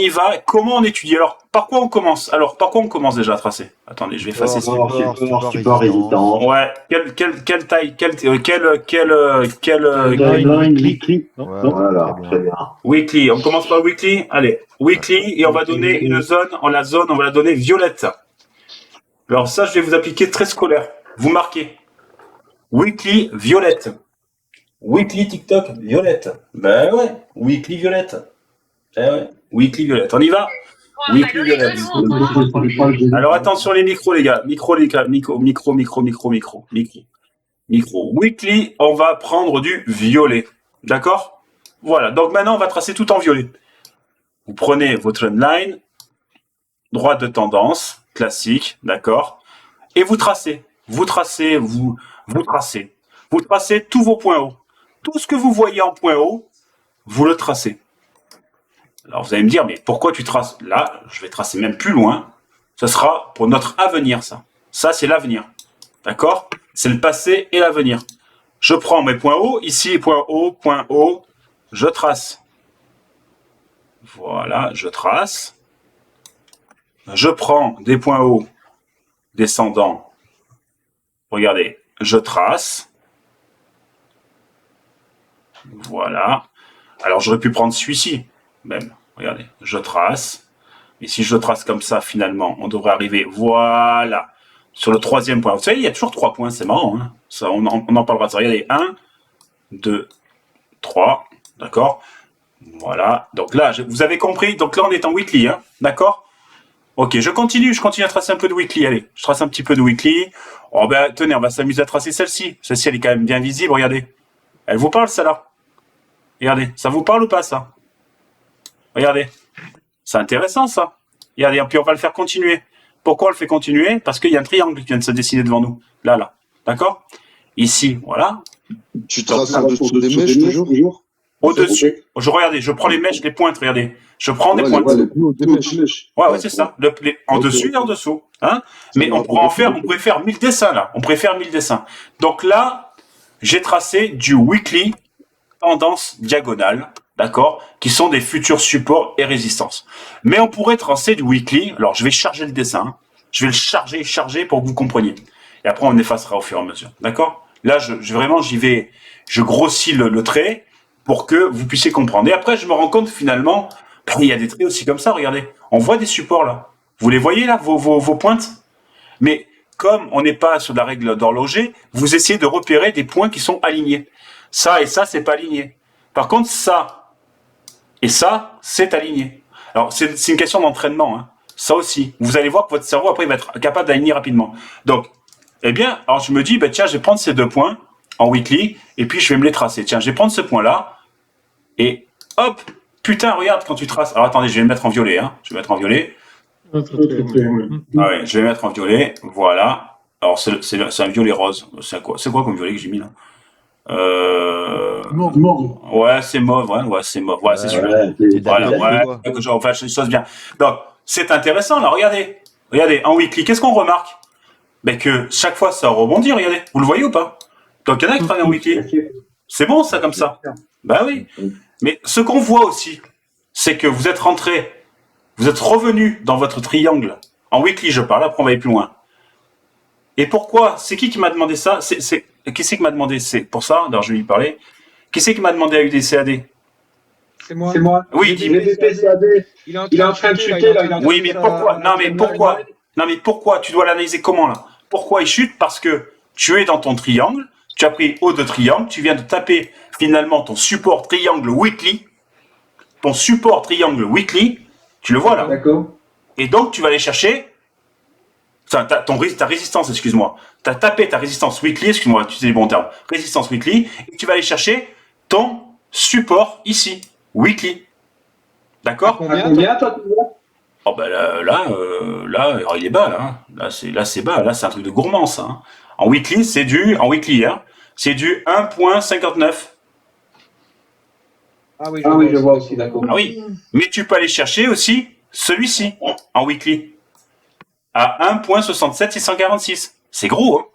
y va. Comment on étudie? Alors, par quoi on commence? Par quoi on commence déjà à tracer? Attendez, je vais effacer ça. Support résistant. Ouais. Quelle taille? Timeline weekly. Voilà, très bien. Weekly. On commence par weekly. Allez, weekly, et on va donner une zone. On va la donner violette. Alors ça, je vais vous appliquer très scolaire. Vous marquez. Weekly violette. Weekly TikTok violette. Ben ouais. Weekly violette. Eh ouais. Weekly violette. On y va? Weekly violette. Alors attention les micros, les gars. Micro. Weekly, on va prendre du violet. D'accord? Voilà. Donc maintenant, on va tracer tout en violet. Vous prenez votre line, droite de tendance, classique, d'accord? Et vous tracez. Vous tracez tous vos points hauts. Tout ce que vous voyez en point haut, vous le tracez. Alors vous allez me dire, mais pourquoi tu traces? Là, je vais tracer même plus loin. Ce sera pour notre avenir, ça. Ça, c'est l'avenir. D'accord? C'est le passé et l'avenir. Je prends mes points hauts. Ici, point haut. Je trace. Voilà, je trace. Je prends des points hauts descendants. Regardez, je trace. Voilà. Alors, j'aurais pu prendre celui-ci, même. Regardez, je trace. Et si je trace comme ça, finalement, on devrait arriver, voilà, sur le troisième point. Vous savez, il y a toujours 3 points, c'est marrant. Hein, ça, on en parlera de ça. Regardez, 1, 2, 3, d'accord? Voilà. Donc là, vous avez compris. Donc là, on est en weekly, hein, d'accord? Ok, je continue à tracer un peu de weekly. Allez, je trace un petit peu de weekly. Oh ben, tenez, on va s'amuser à tracer celle-ci. Celle-ci, elle est quand même bien visible, regardez. Elle vous parle, celle-là? Regardez, ça vous parle ou pas, ça? Regardez. C'est intéressant, ça. Regardez, puis on va le faire continuer. Pourquoi on le fait continuer? Parce qu'il y a un triangle qui vient de se dessiner devant nous. Là. D'accord? Ici, voilà. Tu traces en dessous des mèches toujours? Au-dessus. Regardez, je prends les mèches, les pointes, regardez. Je prends des pointes. Des mèches. Ouais, c'est ça. En dessus et en dessous. Hein? Mais on pourrait faire 1000 dessins, là. On pourrait faire 1000 dessins. Donc là, j'ai tracé du weekly tendance diagonale, d'accord, qui sont des futurs supports et résistances. Mais on pourrait tracer du weekly. Alors, je vais charger le dessin. Hein. Je vais le charger pour que vous compreniez. Et après, on effacera au fur et à mesure. D'accord? Là, je grossis le trait pour que vous puissiez comprendre. Et après, je me rends compte finalement, il y a des traits aussi comme ça, regardez. On voit des supports là. Vous les voyez là, vos pointes? Mais comme on n'est pas sur la règle d'horloger, vous essayez de repérer des points qui sont alignés. Ça et ça, c'est pas aligné. Par contre, ça et ça, c'est aligné. Alors, c'est une question d'entraînement. Hein. Ça aussi. Vous allez voir que votre cerveau, après, il va être capable d'aligner rapidement. Donc, eh bien, alors je me dis, tiens, je vais prendre ces 2 points en weekly, et puis je vais me les tracer. Tiens, je vais prendre ce point-là, et hop, putain, regarde quand tu traces. Alors attendez, je vais le mettre en violet. Hein. Je vais mettre en violet. Ah ouais, je vais mettre en violet. Voilà. Alors c'est un violet rose. C'est quoi comme violet que j'ai mis là? Mauve. Ouais, c'est mauve. Ouais, c'est mauve. Ouais, c'est celui-là. Voilà, que je fasse les choses bien. Donc c'est intéressant là. Regardez, en weekly, qu'est-ce qu'on remarque? Ben que chaque fois ça rebondit. Regardez, vous le voyez ou pas? Donc il y en a qui travaillent en weekly. C'est bon ça comme ça. Ben oui. Mais ce qu'on voit aussi, c'est que vous êtes revenu dans votre triangle. En weekly, je parle, après on va aller plus loin. Et pourquoi? C'est qui m'a demandé ça? Qui c'est qui m'a demandé? C'est pour ça, alors je vais lui parler. Qui c'est qui m'a demandé à UDCAD? C'est moi. Oui, dis-moi. Il est en train de chuter là. Oui, mais pourquoi? Non, mais pourquoi? Tu dois l'analyser comment là? Pourquoi il chute? Parce que tu es dans ton triangle, tu as pris haut de triangle, tu viens de taper finalement ton support triangle weekly. Ton support triangle weekly, tu le vois là. D'accord. Et donc tu vas aller chercher ta résistance, excuse-moi. Tu as tapé ta résistance weekly, excuse-moi, tu sais les bons termes. Résistance weekly, et tu vas aller chercher ton support ici, weekly. D'accord? Combien toi? Oh ben là, alors, il est bas là. Là c'est bas. Là c'est un truc de gourmand ça. Hein. En weekly, c'est du 1.59. Ah oui, je vois aussi, d'accord. Ah oui, mais tu peux aller chercher aussi celui-ci en weekly à 1.67646. C'est gros, hein?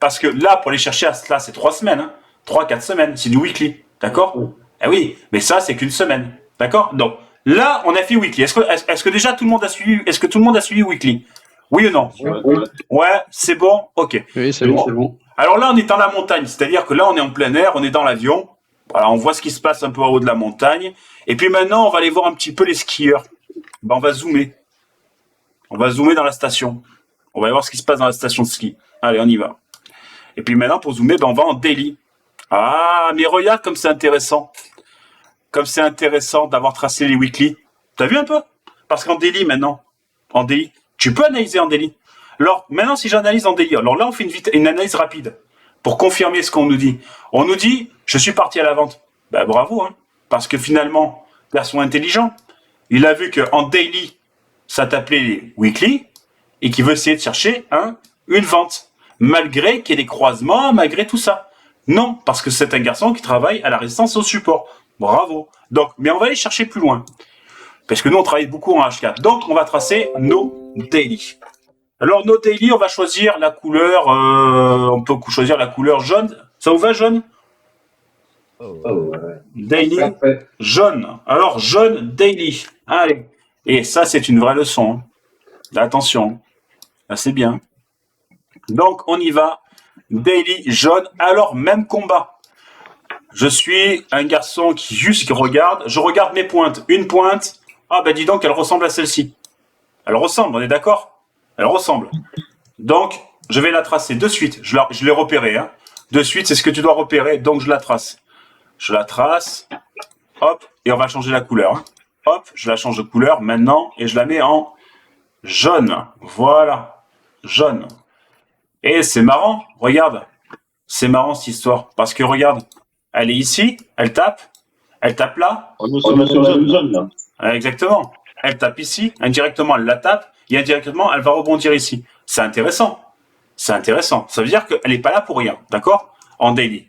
Parce que là, pour aller chercher à cela, c'est 3 semaines, hein? 3-4 semaines, c'est du weekly, d'accord? Eh oui, mais ça, c'est qu'une semaine, d'accord? Donc Là, on a fait weekly. Est-ce que déjà tout le monde a suivi? Est-ce que tout le monde a suivi weekly? Oui ou non? Ouais, c'est bon. Ok. Oui, c'est Oui, bon. c'est bon. Alors là, on est dans la montagne, c'est-à-dire que là, on est en plein air, on est dans l'avion. Voilà, on voit ce qui se passe un peu en haut de la montagne. Et puis maintenant, on va aller voir un petit peu les skieurs. Ben, on va zoomer. On va zoomer dans la station. On va aller voir ce qui se passe dans la station de ski. Allez, on y va. Et puis maintenant, pour zoomer, ben, on va en daily. Ah, mais regarde comme c'est intéressant. Comme c'est intéressant d'avoir tracé les weekly. T'as vu un peu? Parce qu'en daily, maintenant, en daily, tu peux analyser en daily. Alors, maintenant, si j'analyse en daily, alors là, on fait une analyse rapide pour confirmer ce qu'on nous dit. On nous dit, je suis parti à la vente. Ben, bravo, hein. Parce que finalement, garçon intelligent, il a vu qu'en daily, ça t'appelait les weekly et qu'il veut essayer de chercher une vente. Malgré qu'il y ait des croisements, malgré tout ça. Non, parce que c'est un garçon qui travaille à la résistance au support. Bravo. Donc, mais on va aller chercher plus loin. Parce que nous, on travaille beaucoup en H4. Donc, on va tracer nos daily. Alors, nos daily, on va choisir la couleur, on peut choisir la couleur jaune. Ça vous va, jaune? Oh, ouais. Daily, Parfait. jaune. Alors, jaune, daily. Allez. Et ça, c'est une vraie leçon. Attention. Là, c'est bien. Donc, on y va. Daily, jaune. Alors, même combat. Je suis un garçon qui juste regarde. Je regarde mes pointes. Une pointe. Ah, ben dis donc, elle ressemble à celle-ci. Elle ressemble, on est d'accord? Elle ressemble. Donc, je vais la tracer de suite. Je l'ai repérée. Hein. De suite, c'est ce que tu dois repérer. Donc, je la trace. Je la trace. Hop. Et on va changer la couleur. Hein. Hop. Je la change de couleur maintenant. Et je la mets en jaune. Voilà. Jaune. Et c'est marrant. Regarde. C'est marrant cette histoire. Parce que regarde. Elle est ici. Elle tape. Elle tape là. On est sur la zone, là. Exactement. Elle tape ici. Indirectement, elle la tape. Et indirectement, elle va rebondir ici. C'est intéressant. C'est intéressant. Ça veut dire qu'elle n'est pas là pour rien. D'accord? En daily.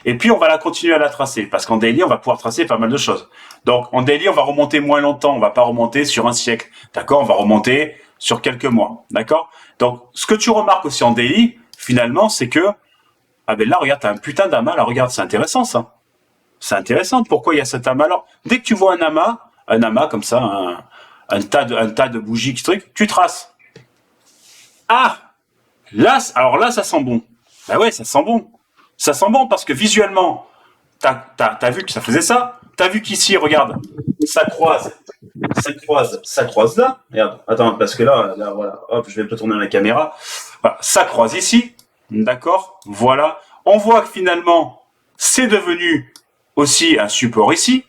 Et puis, on va la continuer à la tracer. Parce qu'en daily, on va pouvoir tracer pas mal de choses. Donc, en daily, on va remonter moins longtemps. On va pas remonter sur un siècle. D'accord? On va remonter sur quelques mois. D'accord? Donc, ce que tu remarques aussi en daily, finalement, c'est que, ah ben là, regarde, t'as un putain d'amas. Là, regarde, c'est intéressant, ça. C'est intéressant. Pourquoi il y a cet amas? Alors, dès que tu vois un amas comme ça, un tas de bougies, truc, tu traces. Ah! Là, alors là, ça sent bon. Bah ouais, ça sent bon. Ça sent bon parce que visuellement, t'as vu que ça faisait ça. T'as vu qu'ici, regarde, ça croise là. Regarde, attends, parce que là, voilà, hop, je vais peut tourner la caméra. Voilà, ça croise ici. D'accord? Voilà. On voit que finalement, c'est devenu aussi un support ici.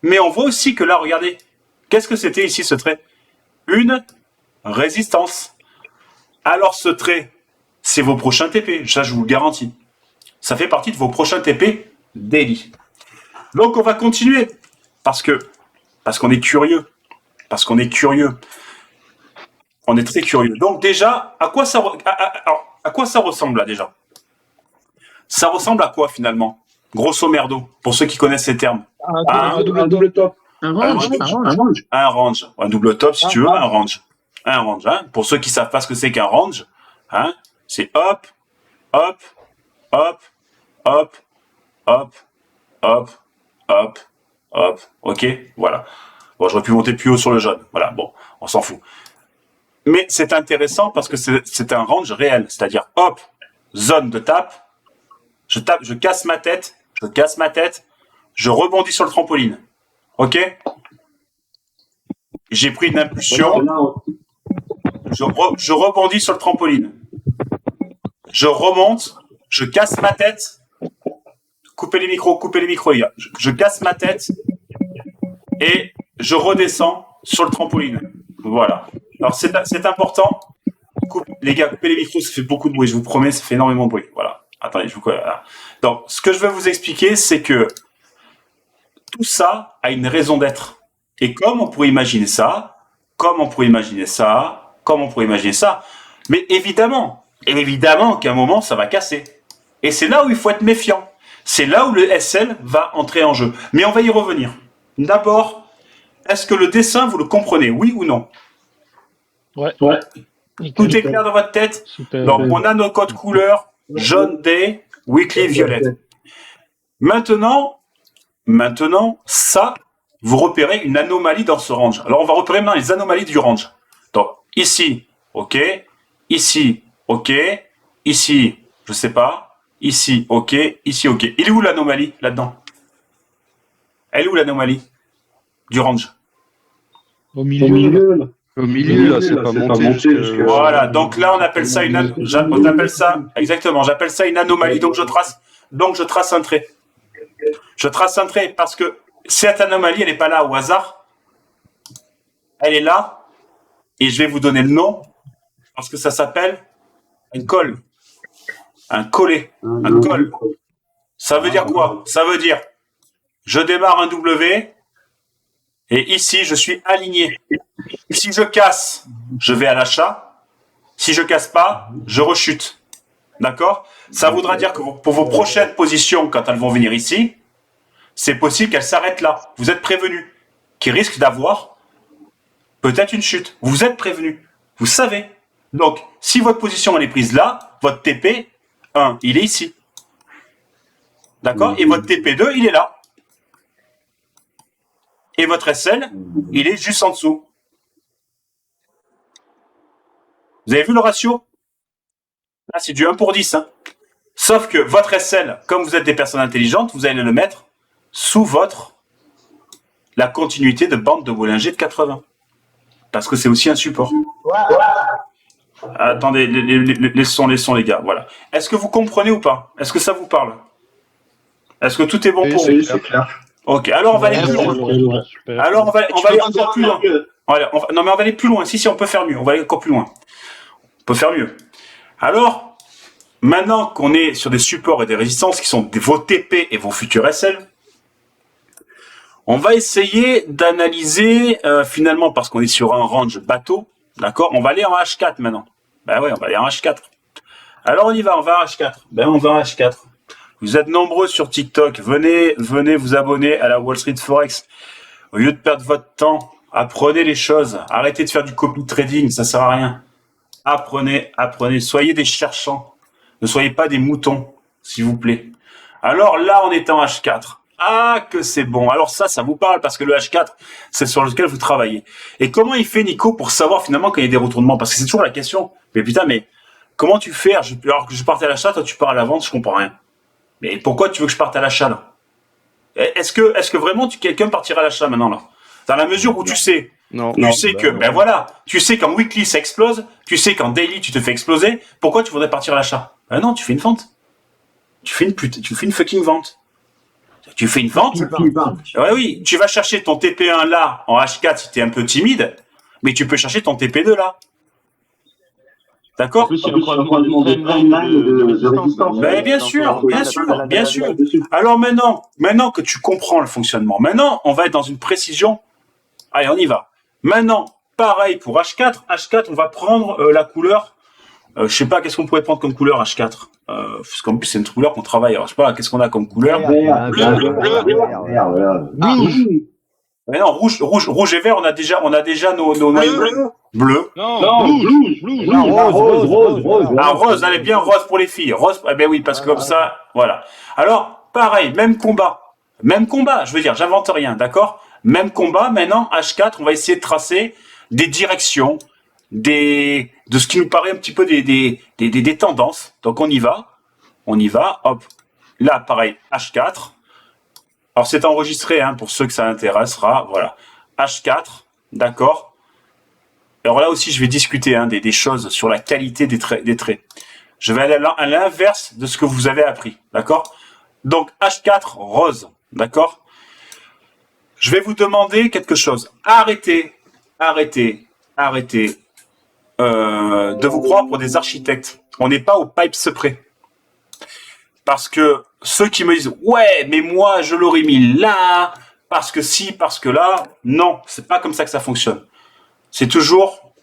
Mais on voit aussi que là, regardez, qu'est-ce que c'était ici ce trait? Une résistance. Alors ce trait, c'est vos prochains TP, ça je vous le garantis. Ça fait partie de vos prochains TP daily. Donc on va continuer, parce qu'on est curieux. Parce qu'on est curieux. On est très curieux. Donc déjà, à quoi ça ressemble là déjà? Ça ressemble à quoi finalement? Grosso merdo, pour ceux qui connaissent ces termes. Un double top. Un range. Un range. Un double top si tu veux, un range. Un range. Hein. Pour ceux qui savent pas ce que c'est qu'un range, hein, c'est hop, hop, hop, hop, hop, hop, hop, hop. Ok, voilà. Bon, j'aurais pu monter plus haut sur le jaune. Voilà, bon, on s'en fout. Mais c'est intéressant parce que c'est un range réel. C'est-à-dire, hop, zone de tape, je casse ma tête, je rebondis sur le trampoline. Ok? J'ai pris une impulsion. Je rebondis sur le trampoline. Je remonte, je casse ma tête. Coupez les micros, les gars. Je casse ma tête et je redescends sur le trampoline. Voilà. Alors c'est important. Les gars, coupez les micros, ça fait beaucoup de bruit. Je vous promets, ça fait énormément de bruit. Voilà. Attendez, voilà. Donc, ce que je vais vous expliquer, c'est que tout ça a une raison d'être. Et comme on pourrait imaginer ça, mais évidemment qu'à un moment, ça va casser. Et c'est là où il faut être méfiant. C'est là où le SL va entrer en jeu. Mais on va y revenir. D'abord, est-ce que le dessin, vous le comprenez, oui ou non? Ouais. Tout est clair dans votre tête? Super. Donc, on a nos codes couleurs, jaune day, weekly, violette. Maintenant, ça, vous repérez une anomalie dans ce range. Alors, on va repérer maintenant les anomalies du range. Donc, ici, OK. Ici, OK. Ici, je sais pas. Ici, OK. Ici, OK. Il est où l'anomalie là-dedans? Elle est où l'anomalie du range? Au milieu, là. Au milieu, là, c'est pas monté. Voilà, donc là on appelle ça exactement, j'appelle ça une anomalie. Donc je trace un trait. Je trace un trait parce que cette anomalie, elle n'est pas là au hasard. Elle est là et je vais vous donner le nom parce que ça s'appelle un col. Un collet, un col. Ça veut dire quoi? Ça veut dire je démarre un W et ici je suis aligné. Si je casse, je vais à l'achat. Si je casse pas, je rechute. D'accord? Ça voudra dire que pour vos prochaines positions, quand elles vont venir ici, c'est possible qu'elles s'arrêtent là. Vous êtes prévenus. Qui risque d'avoir peut-être une chute. Vous êtes prévenus. Vous savez. Donc, si votre position elle est prise là, votre TP1, il est ici. D'accord? Et votre TP2, il est là. Et votre SL, il est juste en dessous. Vous avez vu le ratio? Là, c'est du 1 pour 10. Hein. Sauf que votre SL, comme vous êtes des personnes intelligentes, vous allez le mettre sous la continuité de bande de Bollinger de 80. Parce que c'est aussi un support. Attendez, les sons, les gars. Voilà. Est-ce que vous comprenez ou pas? Est-ce que ça vous parle? Est-ce que tout est bon pour vous? C'est clair. Ok, alors on va aller plus loin. Alors on va aller encore plus loin. Voilà, non mais on va aller plus loin. Si, on peut faire mieux. On va aller encore plus loin. On peut faire mieux. Alors, maintenant qu'on est sur des supports et des résistances qui sont vos TP et vos futurs SL, on va essayer d'analyser finalement, parce qu'on est sur un range bateau, d'accord? On va aller en H4 maintenant. Ben oui, on va aller en H4. Alors on y va, on va en H4. Ben on va en H4. Vous êtes nombreux sur TikTok. Venez vous abonner à la Wall Street Forex. Au lieu de perdre votre temps, apprenez les choses. Arrêtez de faire du copy trading, ça sert à rien. Apprenez. Soyez des cherchants. Ne soyez pas des moutons, s'il vous plaît. Alors là, on est en H4. Ah, que c'est bon. Alors ça vous parle parce que le H4, c'est sur lequel vous travaillez. Et comment il fait, Nico, pour savoir finalement quand il y a des retournements? Parce que c'est toujours la question. Mais putain, mais comment tu fais? Alors que je parte à l'achat, toi tu pars à la vente, je comprends rien. Mais pourquoi tu veux que je parte à l'achat là? Est-ce que vraiment quelqu'un partira à l'achat maintenant là? Dans la mesure où tu sais, tu sais qu'en weekly ça explose, tu sais qu'en daily tu te fais exploser, pourquoi tu voudrais partir à l'achat? Ben non, tu fais une vente. Tu fais une fucking vente. Tu fais une vente. Ouais, oui, tu vas chercher ton TP1 là en H4 si t'es un peu timide, mais tu peux chercher ton TP2 là. D'accord? En plus, il y a un croisement de timeline de résistance. Ben, bien sûr. Alors maintenant que tu comprends le fonctionnement, maintenant, on va être dans une précision. Allez, on y va. Maintenant, pareil pour H4. H4, on va prendre la couleur. Je sais pas, qu'est-ce qu'on pourrait prendre comme couleur H4? Parce qu'en plus, c'est une couleur qu'on travaille. Alors, je sais pas, qu'est-ce qu'on a comme couleur? Mais non, rouge et vert, on a déjà nos bleu. Non, rose. Ah, rose, allez, bien rose pour les filles. Rose, eh ben oui, parce que comme ça, voilà. Alors, pareil, même combat, je veux dire, j'invente rien, d'accord? Même combat, maintenant, H4, on va essayer de tracer des directions, de ce qui nous paraît un petit peu des tendances. Donc, on y va, hop. Là, pareil, H4. Alors, c'est enregistré, hein, pour ceux que ça intéressera, voilà. H4, d'accord? Alors là aussi, je vais discuter des choses sur la qualité des traits. Je vais aller à l'inverse de ce que vous avez appris, d'accord? Donc, H4, rose, d'accord? Je vais vous demander quelque chose. Arrêtez de vous croire pour des architectes. On n'est pas au pipes près. Parce que ceux qui me disent « Ouais, mais moi, je l'aurais mis là, parce que si, parce que là », non, c'est pas comme ça que ça fonctionne. C'est toujours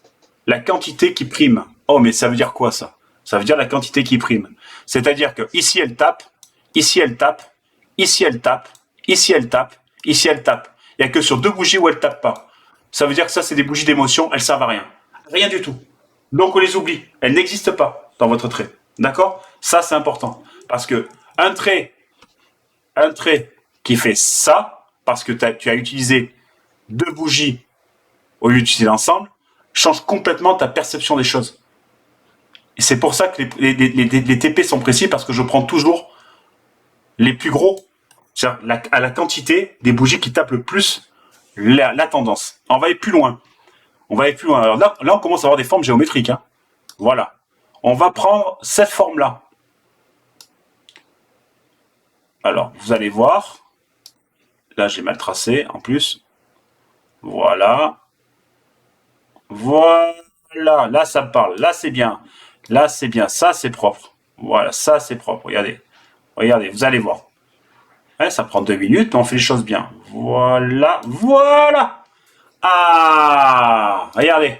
la quantité qui prime. Oh, mais ça veut dire quoi, ça? Ça veut dire la quantité qui prime. C'est-à-dire que ici, elle tape, ici, elle tape, ici, elle tape, ici, elle tape, ici, elle tape. Il n'y a que sur 2 bougies où elle tape pas. Ça veut dire que ça, c'est des bougies d'émotion, elles servent à rien. Rien du tout. Donc, on les oublie. Elles n'existent pas dans votre trait. D'accord? Ça, c'est important. Parce que un trait qui fait ça, parce que tu as utilisé 2 bougies au lieu d'utiliser l'ensemble, change complètement ta perception des choses. Et c'est pour ça que les TP sont précis, parce que je prends toujours les plus gros, c'est-à-dire à la quantité des bougies qui tapent le plus la tendance. On va aller plus loin. Alors là, on commence à avoir des formes géométriques. Hein. Voilà. On va prendre cette forme-là. Alors, vous allez voir. Là, j'ai mal tracé, en plus. Voilà. Voilà. Là, ça me parle. Là, c'est bien. Là, c'est bien. Ça, c'est propre. Voilà, ça, c'est propre. Regardez. Regardez, vous allez voir. Ouais, ça prend 2 minutes, mais on fait les choses bien. Voilà. Voilà. Ah, regardez.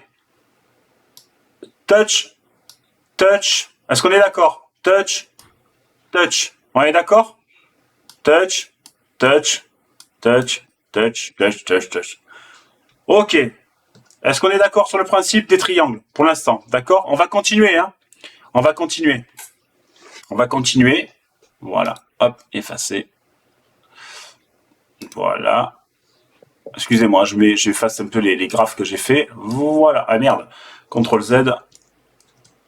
Touch. Touch. Est-ce qu'on est d'accord? Touch. Touch. On est d'accord? Touch. Touch. Touch. Touch. Touch. Touch. Touch. Ok. Est-ce qu'on est d'accord sur le principe des triangles pour l'instant? D'accord? On va continuer, hein? On va continuer. On va continuer. Voilà. Hop, effacer. Voilà. Excusez-moi, j'efface un peu les graphes que j'ai fait. Voilà. Ah merde. CTRL Z.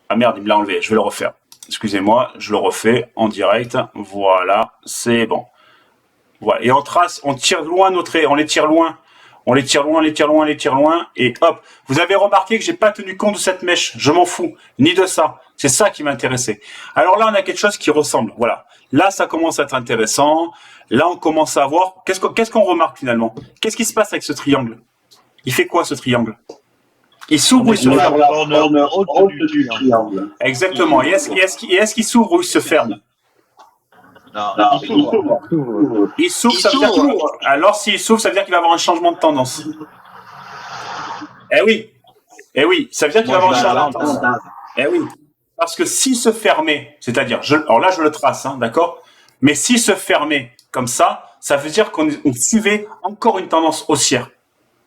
Ah merde, il me l'a enlevé. Je vais le refaire. Excusez-moi, je le refais en direct. Voilà. C'est bon. Voilà. Et on trace, on tire loin nos traits. On les tire loin. On les tire loin, les tire loin, les tire loin. Et hop. Vous avez remarqué que j'ai pas tenu compte de cette mèche. Je m'en fous. Ni de ça. C'est ça qui m'intéressait. Alors là, on a quelque chose qui ressemble. Voilà. Là, ça commence à être intéressant. Là, on commence à voir. Qu'est-ce qu'on remarque finalement? Qu'est-ce qui se passe avec ce triangle? Il fait quoi ce triangle? Il s'ouvre ou il se ferme? Du triangle. Exactement. Et est-ce qu'il s'ouvre ou il se ferme? Non, Il s'ouvre, ça veut dire que... Alors, s'il s'ouvre, ça veut dire qu'il va avoir un changement de tendance. Eh oui. Eh oui. Ça veut dire qu'il va avoir un changement de tendance. Eh oui. Parce que s'il se fermait, c'est-à-dire, alors là, je le trace, hein, d'accord? Mais s'il se fermait comme ça veut dire qu'on suivait encore une tendance haussière.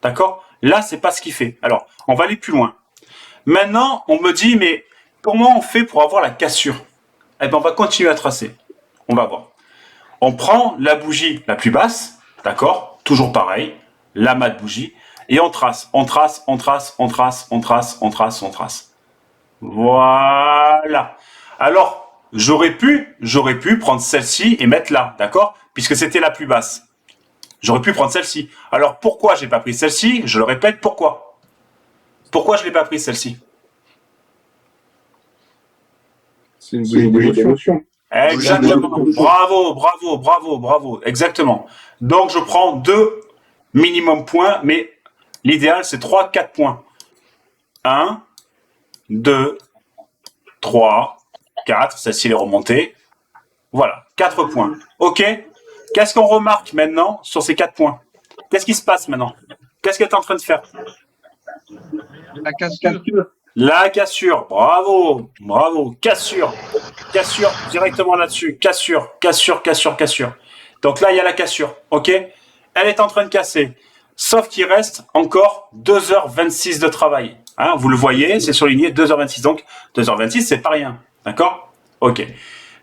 D'accord? Là, c'est pas ce qu'il fait. Alors, on va aller plus loin. Maintenant, on me dit, mais comment on fait pour avoir la cassure? Eh bien, on va continuer à tracer. On va voir. On prend la bougie la plus basse, d'accord? Toujours pareil, l'amas de bougie, et on trace, on trace, on trace, on trace, on trace, on trace, on trace. Voilà. Alors, j'aurais pu prendre celle-ci et mettre là, d'accord? Puisque c'était la plus basse. J'aurais pu prendre celle-ci. Alors, pourquoi j'ai pas pris celle-ci? Je le répète, pourquoi? Pourquoi je l'ai pas pris celle-ci? C'est une bougie d'émotion. Exactement. Bravo, bravo, bravo, bravo. Exactement. Donc, je prends 2 minimum points, mais l'idéal, c'est 3, 4 points. 1, 2, 3, 4. Celle-ci, elle est remontée. Voilà, 4 points. OK? Qu'est-ce qu'on remarque maintenant sur ces 4 points? Qu'est-ce qui se passe maintenant? Qu'est-ce qu'elle est en train de faire? La cassure. La cassure. Bravo, bravo. Cassure. Cassure directement là-dessus. Cassure, cassure, cassure, cassure. Donc là, il y a la cassure. OK? Elle est en train de casser. Sauf qu'il reste encore 2h26 de travail. Hein, vous le voyez, c'est surligné 2h26. Donc, 2h26, c'est pas rien. D'accord? OK.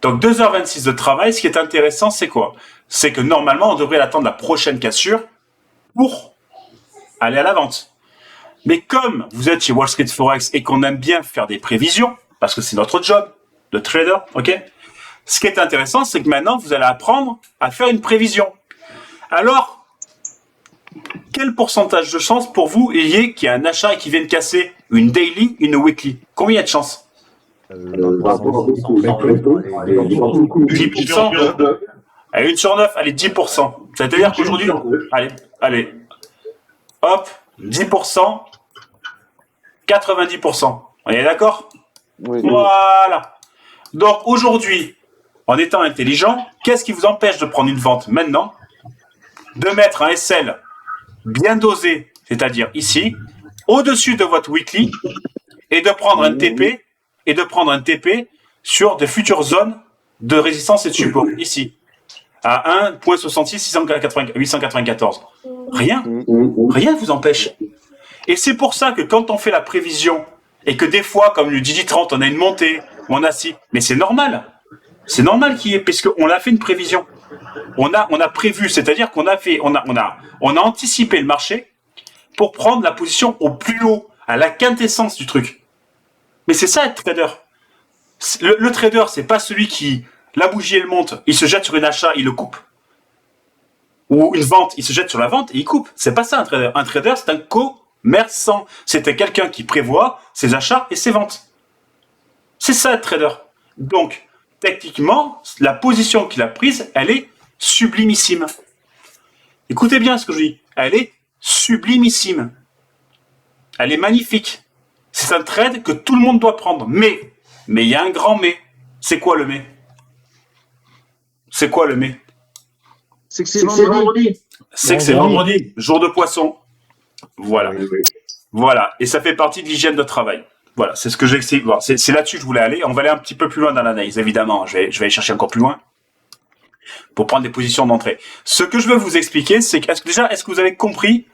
Donc, 2h26 de travail. Ce qui est intéressant, c'est quoi? C'est que normalement, on devrait attendre la prochaine cassure pour aller à la vente. Mais comme vous êtes chez Wall Street Forex et qu'on aime bien faire des prévisions, parce que c'est notre job de trader, ok? Ce qui est intéressant, c'est que maintenant, vous allez apprendre à faire une prévision. Alors, quel pourcentage de chance pour vous il y ait qu'il y ait un achat et qu'il vienne casser une daily, une weekly? Combien il y a de chance? 10%. Allez, 1 sur 9, allez, 10%. C'est-à-dire qu'aujourd'hui, allez, hop, 10%, 90%. On est d'accord? Oui. Voilà. Donc aujourd'hui, en étant intelligent, qu'est-ce qui vous empêche de prendre une vente maintenant? De mettre un SL bien dosé, c'est-à-dire ici, au-dessus de votre weekly, et de prendre un TP, sur de futures zones de résistance et de support, ici, à 1.66 894. Rien ne vous empêche. Et c'est pour ça que quand on fait la prévision, et que des fois, comme le Digi30, on a une montée, on a ci, mais c'est normal. C'est normal qu'il y ait, parce qu'on a fait une prévision. On a prévu, c'est-à-dire qu'on a anticipé le marché pour prendre la position au plus haut, à la quintessence du truc. Mais c'est ça être trader. Le trader, c'est pas celui qui, la bougie elle monte, il se jette sur une achat, il le coupe. Ou une vente, il se jette sur la vente et il coupe. C'est pas ça un trader. Un trader, c'est un commerçant. C'était quelqu'un qui prévoit ses achats et ses ventes. C'est ça être trader. Donc, techniquement, la position qu'il a prise, elle est sublimissime. Écoutez bien ce que je dis. Elle est sublimissime. Elle est magnifique. C'est un trade que tout le monde doit prendre. Mais il y a un grand mais. C'est quoi le mais? C'est quoi le mais? C'est que c'est vendredi. C'est que c'est vendredi, jour de poisson. Voilà. Oui. Voilà. Et ça fait partie de l'hygiène de travail. Voilà, c'est ce que j'ai essayé. Bon, c'est là-dessus que je voulais aller. On va aller un petit peu plus loin dans l'analyse, évidemment. Je vais aller chercher encore plus loin pour prendre des positions d'entrée. Ce que je veux vous expliquer, c'est que, est-ce que vous avez compris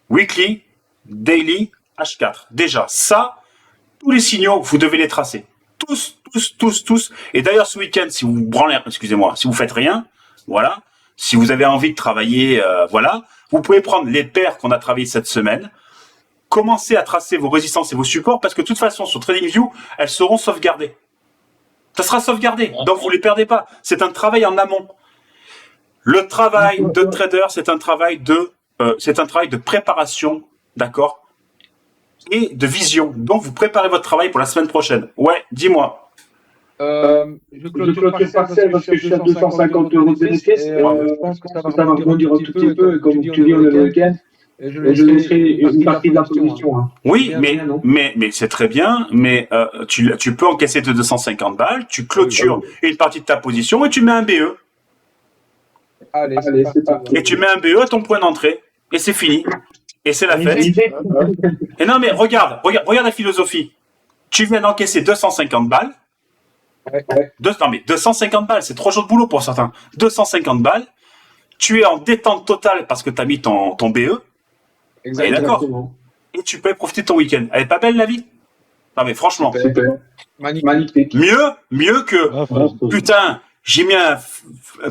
weekly, daily, H4? Déjà, ça, tous les signaux, vous devez les tracer. Tous. Et d'ailleurs, ce week-end, si vous branlez, excusez-moi, si vous faites rien, voilà. Si vous avez envie de travailler, voilà, vous pouvez prendre les paires qu'on a travaillées cette semaine, commencer à tracer vos résistances et vos supports, parce que de toute façon, sur TradingView, elles seront sauvegardées. Ça sera sauvegardé, donc vous les perdez pas. C'est un travail en amont. Le travail de trader, c'est un travail de préparation, d'accord, et de vision. Donc, vous préparez votre travail pour la semaine prochaine. Ouais, dis-moi. Je clôture partiel parce que je suis à 250 € de bénéfice. Je pense que ça va rebondir un tout petit peu, comme tu dis, on est le week-end. Et je laisserai une partie de la position. Hein. Oui, mais c'est très bien, mais tu peux encaisser tes 250 balles, tu clôtures une partie de ta position et tu mets un BE. Allez, c'est parti. Et tu mets un BE à ton point d'entrée. Et c'est fini. Et c'est la fête. Et non, mais regarde la philosophie. Tu viens d'encaisser 250 balles. Ouais. Non, mais 250 balles, c'est 3 jours de boulot pour certains. 250 balles. Tu es en détente totale parce que tu as mis ton BE. Exactement. Et tu peux profiter de ton week-end. Elle est pas belle la vie? Non, mais franchement. Super. Magnifique. Mieux que, putain, j'ai mis un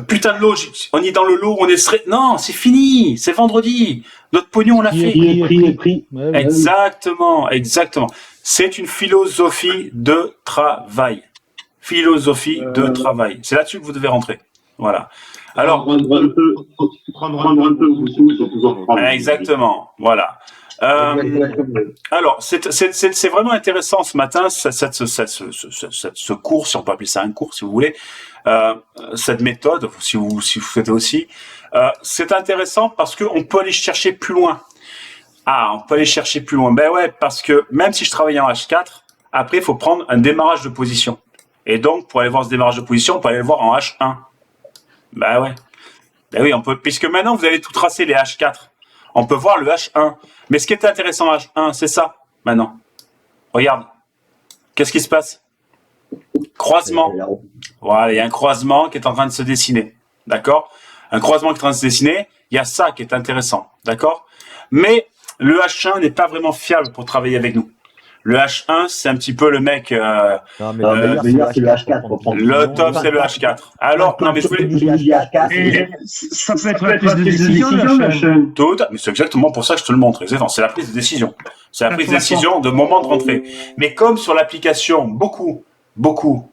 putain de lot, on est dans le lot, on est non, c'est fini, c'est vendredi. Notre pognon, on l'a fait. Prix. Ouais, Exactement. C'est une philosophie de travail. De travail. C'est là-dessus que vous devez rentrer. Voilà. Alors, Prendre un peu beaucoup, ils sont toujours prendre. exactement. Voilà. Alors, c'est vraiment intéressant ce matin, ce cours, si on peut appeler ça un cours, si vous voulez, cette méthode, si vous souhaitez aussi. C'est intéressant parce qu'on peut aller chercher plus loin. On peut aller chercher plus loin. Ben ouais, parce que même si je travaille en H4, après, il faut prendre un démarrage de position. Et donc, pour aller voir ce démarrage de position, on peut aller le voir en H1. Ben ouais. Ben oui, on peut, puisque maintenant, vous avez tout tracé les H4. On peut voir le H1. Mais ce qui est intéressant en H1, c'est ça, maintenant. Regarde. Qu'est-ce qui se passe? Croisement. Voilà, il y a un croisement qui est en train de se dessiner. D'accord? Un croisement qui est en train de se dessiner. Il y a ça qui est intéressant. D'accord? Mais le H1 n'est pas vraiment fiable pour travailler avec nous. Le H1, c'est un petit peu le mec. Non, mais le meilleur, c'est le H4. Le top, c'est le H4. Alors, non, mais je voulais. Ça peut être la prise de décision, la chaîne. Tout, mais c'est exactement pour ça que je te le montre. Exactement, c'est la prise de décision. C'est la prise de décision de moment de rentrée. Mais comme sur l'application, beaucoup, vous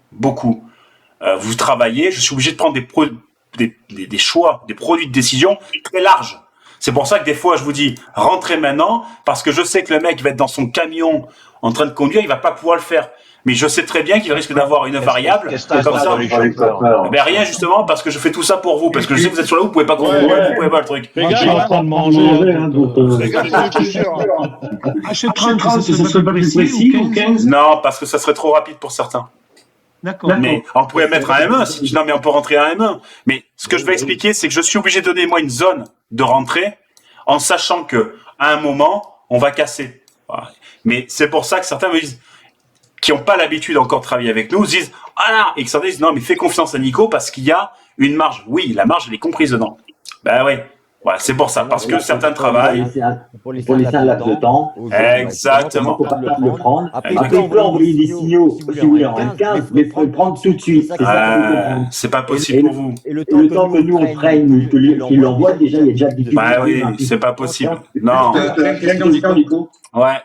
travaillez, je suis obligé de prendre des choix, des produits de décision très larges. C'est pour ça que des fois, je vous dis, rentrez maintenant, parce que je sais que le mec va être dans son camion en train de conduire, il va pas pouvoir le faire. Mais je sais très bien qu'il risque d'avoir une variable. Comme ça, ben rien justement, parce que je fais tout ça pour vous, parce que je sais que vous êtes sur là, vous pouvez pas conduire, vous pouvez pas le truc. Les gars, je suis en train de manger, donc. Achète 30, ça serait pas plus précis ou 15? Non, parce que ça serait trop rapide pour certains. D'accord. Mais on pourrait mettre un M1, non mais on peut rentrer un M1. Mais ce que je vais expliquer, c'est que je suis obligé de donner moi une zone de rentrée, en sachant que à un moment, on va casser. Voilà. Mais c'est pour ça que certains me disent, qui n'ont pas l'habitude encore de travailler avec nous, se disent, et que certains disent, non mais fais confiance à Nico parce qu'il y a une marge. Oui, la marge, elle est comprise dedans. Ben oui. Voilà, c'est pour ça, parce que certains travaillent. Pour laisser un laps de temps. Exactement. Il ne faut pas le prendre. Après, Après, il peut envoyer des signaux, si vous voulez, en N15, mais il faut le prendre tout de suite. C'est ça qu'il faut comprendre. C'est pas possible pour vous. Et le temps que nous, on prenne, qu'il l'envoie, déjà, il y a déjà des Bah oui, c'est pas possible. Non. Nico. Ouais.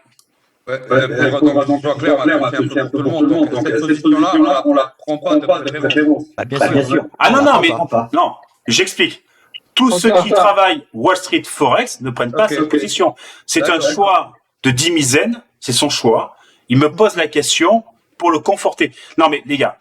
Donc, Jean-Claire a fait un peu pour tout le monde. Donc, cette solution-là, on la prend pas de préférence. Bien sûr. Ah non, mais non, j'explique. Tous ceux qui travaillent Wall Street Forex ne prennent pas cette position. C'est un choix de Dimizen, c'est son choix. Il me pose la question pour le conforter. Non mais les gars,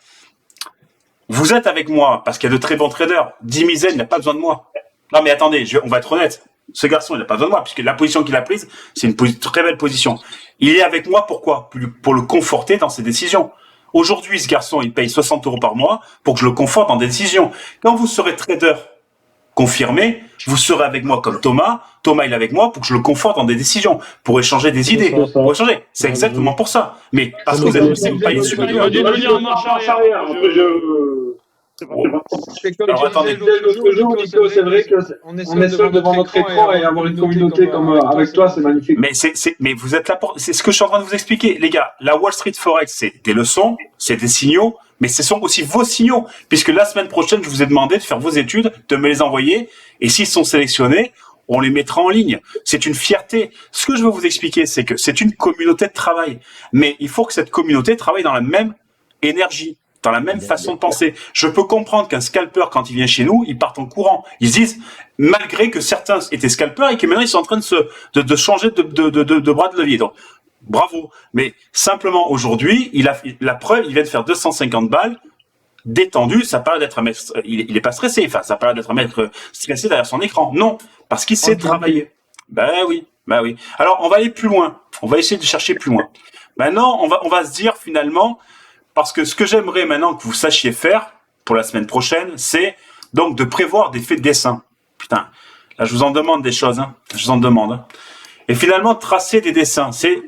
vous êtes avec moi parce qu'il y a de très bons traders. Dimizen n'a pas besoin de moi. Non mais attendez, on va être honnête. Ce garçon, il n'a pas besoin de moi, puisque la position qu'il a prise, c'est une très belle position. Il est avec moi, pourquoi? Pour le conforter dans ses décisions. Aujourd'hui, ce garçon, il paye 60 € par mois pour que je le conforte dans des décisions. Quand vous serez trader confirmé, vous serez avec moi comme Thomas. Thomas, il est avec moi pour que je le conforte dans des décisions, pour échanger des idées, pour échanger. C'est exactement pour ça. Mais parce que vous êtes pas supérieur. En marche arrière. Alors attendez. C'est vrai qu'on est seul devant notre écran et avoir une communauté comme avec toi, c'est magnifique. Mais vous êtes là pour, c'est ce que je suis en train de vous expliquer. Les gars, la Wall Street Forex, c'est des leçons, c'est des signaux, mais ce sont aussi vos signaux, puisque la semaine prochaine, je vous ai demandé de faire vos études, de me les envoyer, et s'ils sont sélectionnés, on les mettra en ligne. C'est une fierté. Ce que je veux vous expliquer, c'est que c'est une communauté de travail, mais il faut que cette communauté travaille dans la même énergie, dans la même façon de penser. Je peux comprendre qu'un scalper, quand il vient chez nous, il part en courant. Ils se disent, malgré que certains étaient scalpers et que maintenant ils sont en train de changer de bras de levier. Donc, bravo. Mais simplement aujourd'hui, la preuve, il vient de faire 250 balles, détendu, ça paraît d'être un mec, il est pas stressé, enfin, ça paraît d'être un mec stressé derrière son écran. Non. Parce qu'il sait travailler. Ben oui. Alors, on va aller plus loin. On va essayer de chercher plus loin. Maintenant, on va se dire finalement, parce que ce que j'aimerais maintenant que vous sachiez faire pour la semaine prochaine, c'est donc de prévoir des faits de dessin. Putain, là je vous en demande des choses, hein. Je vous en demande. Hein. Et finalement, tracer des dessins, c'est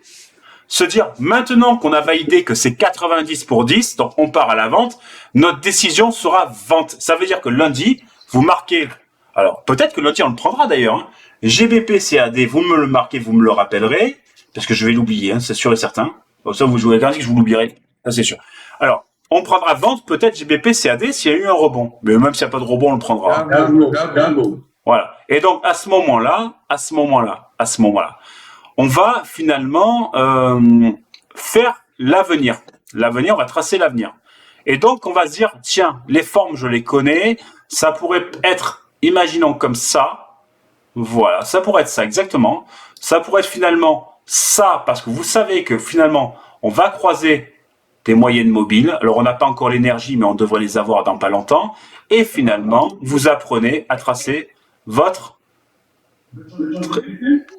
se dire, maintenant qu'on a validé que c'est 90 pour 10, donc on part à la vente, notre décision sera vente. Ça veut dire que lundi, vous marquez, alors peut-être que lundi on le prendra d'ailleurs, hein. GBP CAD, vous me le marquez, vous me le rappellerez, parce que je vais l'oublier, hein, c'est sûr et certain. Bon, ça, vous jouez à que je vous l'oublierai. Ça, c'est sûr. Alors, on prendra vente peut-être GBP CAD s'il y a eu un rebond. Mais même s'il n'y a pas de rebond, on le prendra. Voilà. Et donc, à ce moment-là, on va finalement faire l'avenir. L'avenir, on va tracer l'avenir. Et donc, on va se dire, tiens, les formes, je les connais. Ça pourrait être, imaginons comme ça. Voilà, ça pourrait être ça, exactement. Ça pourrait être finalement ça, parce que vous savez que finalement, on va croiser des moyennes mobiles. Alors, on n'a pas encore l'énergie, mais on devrait les avoir dans pas longtemps. Et finalement, vous apprenez à tracer votre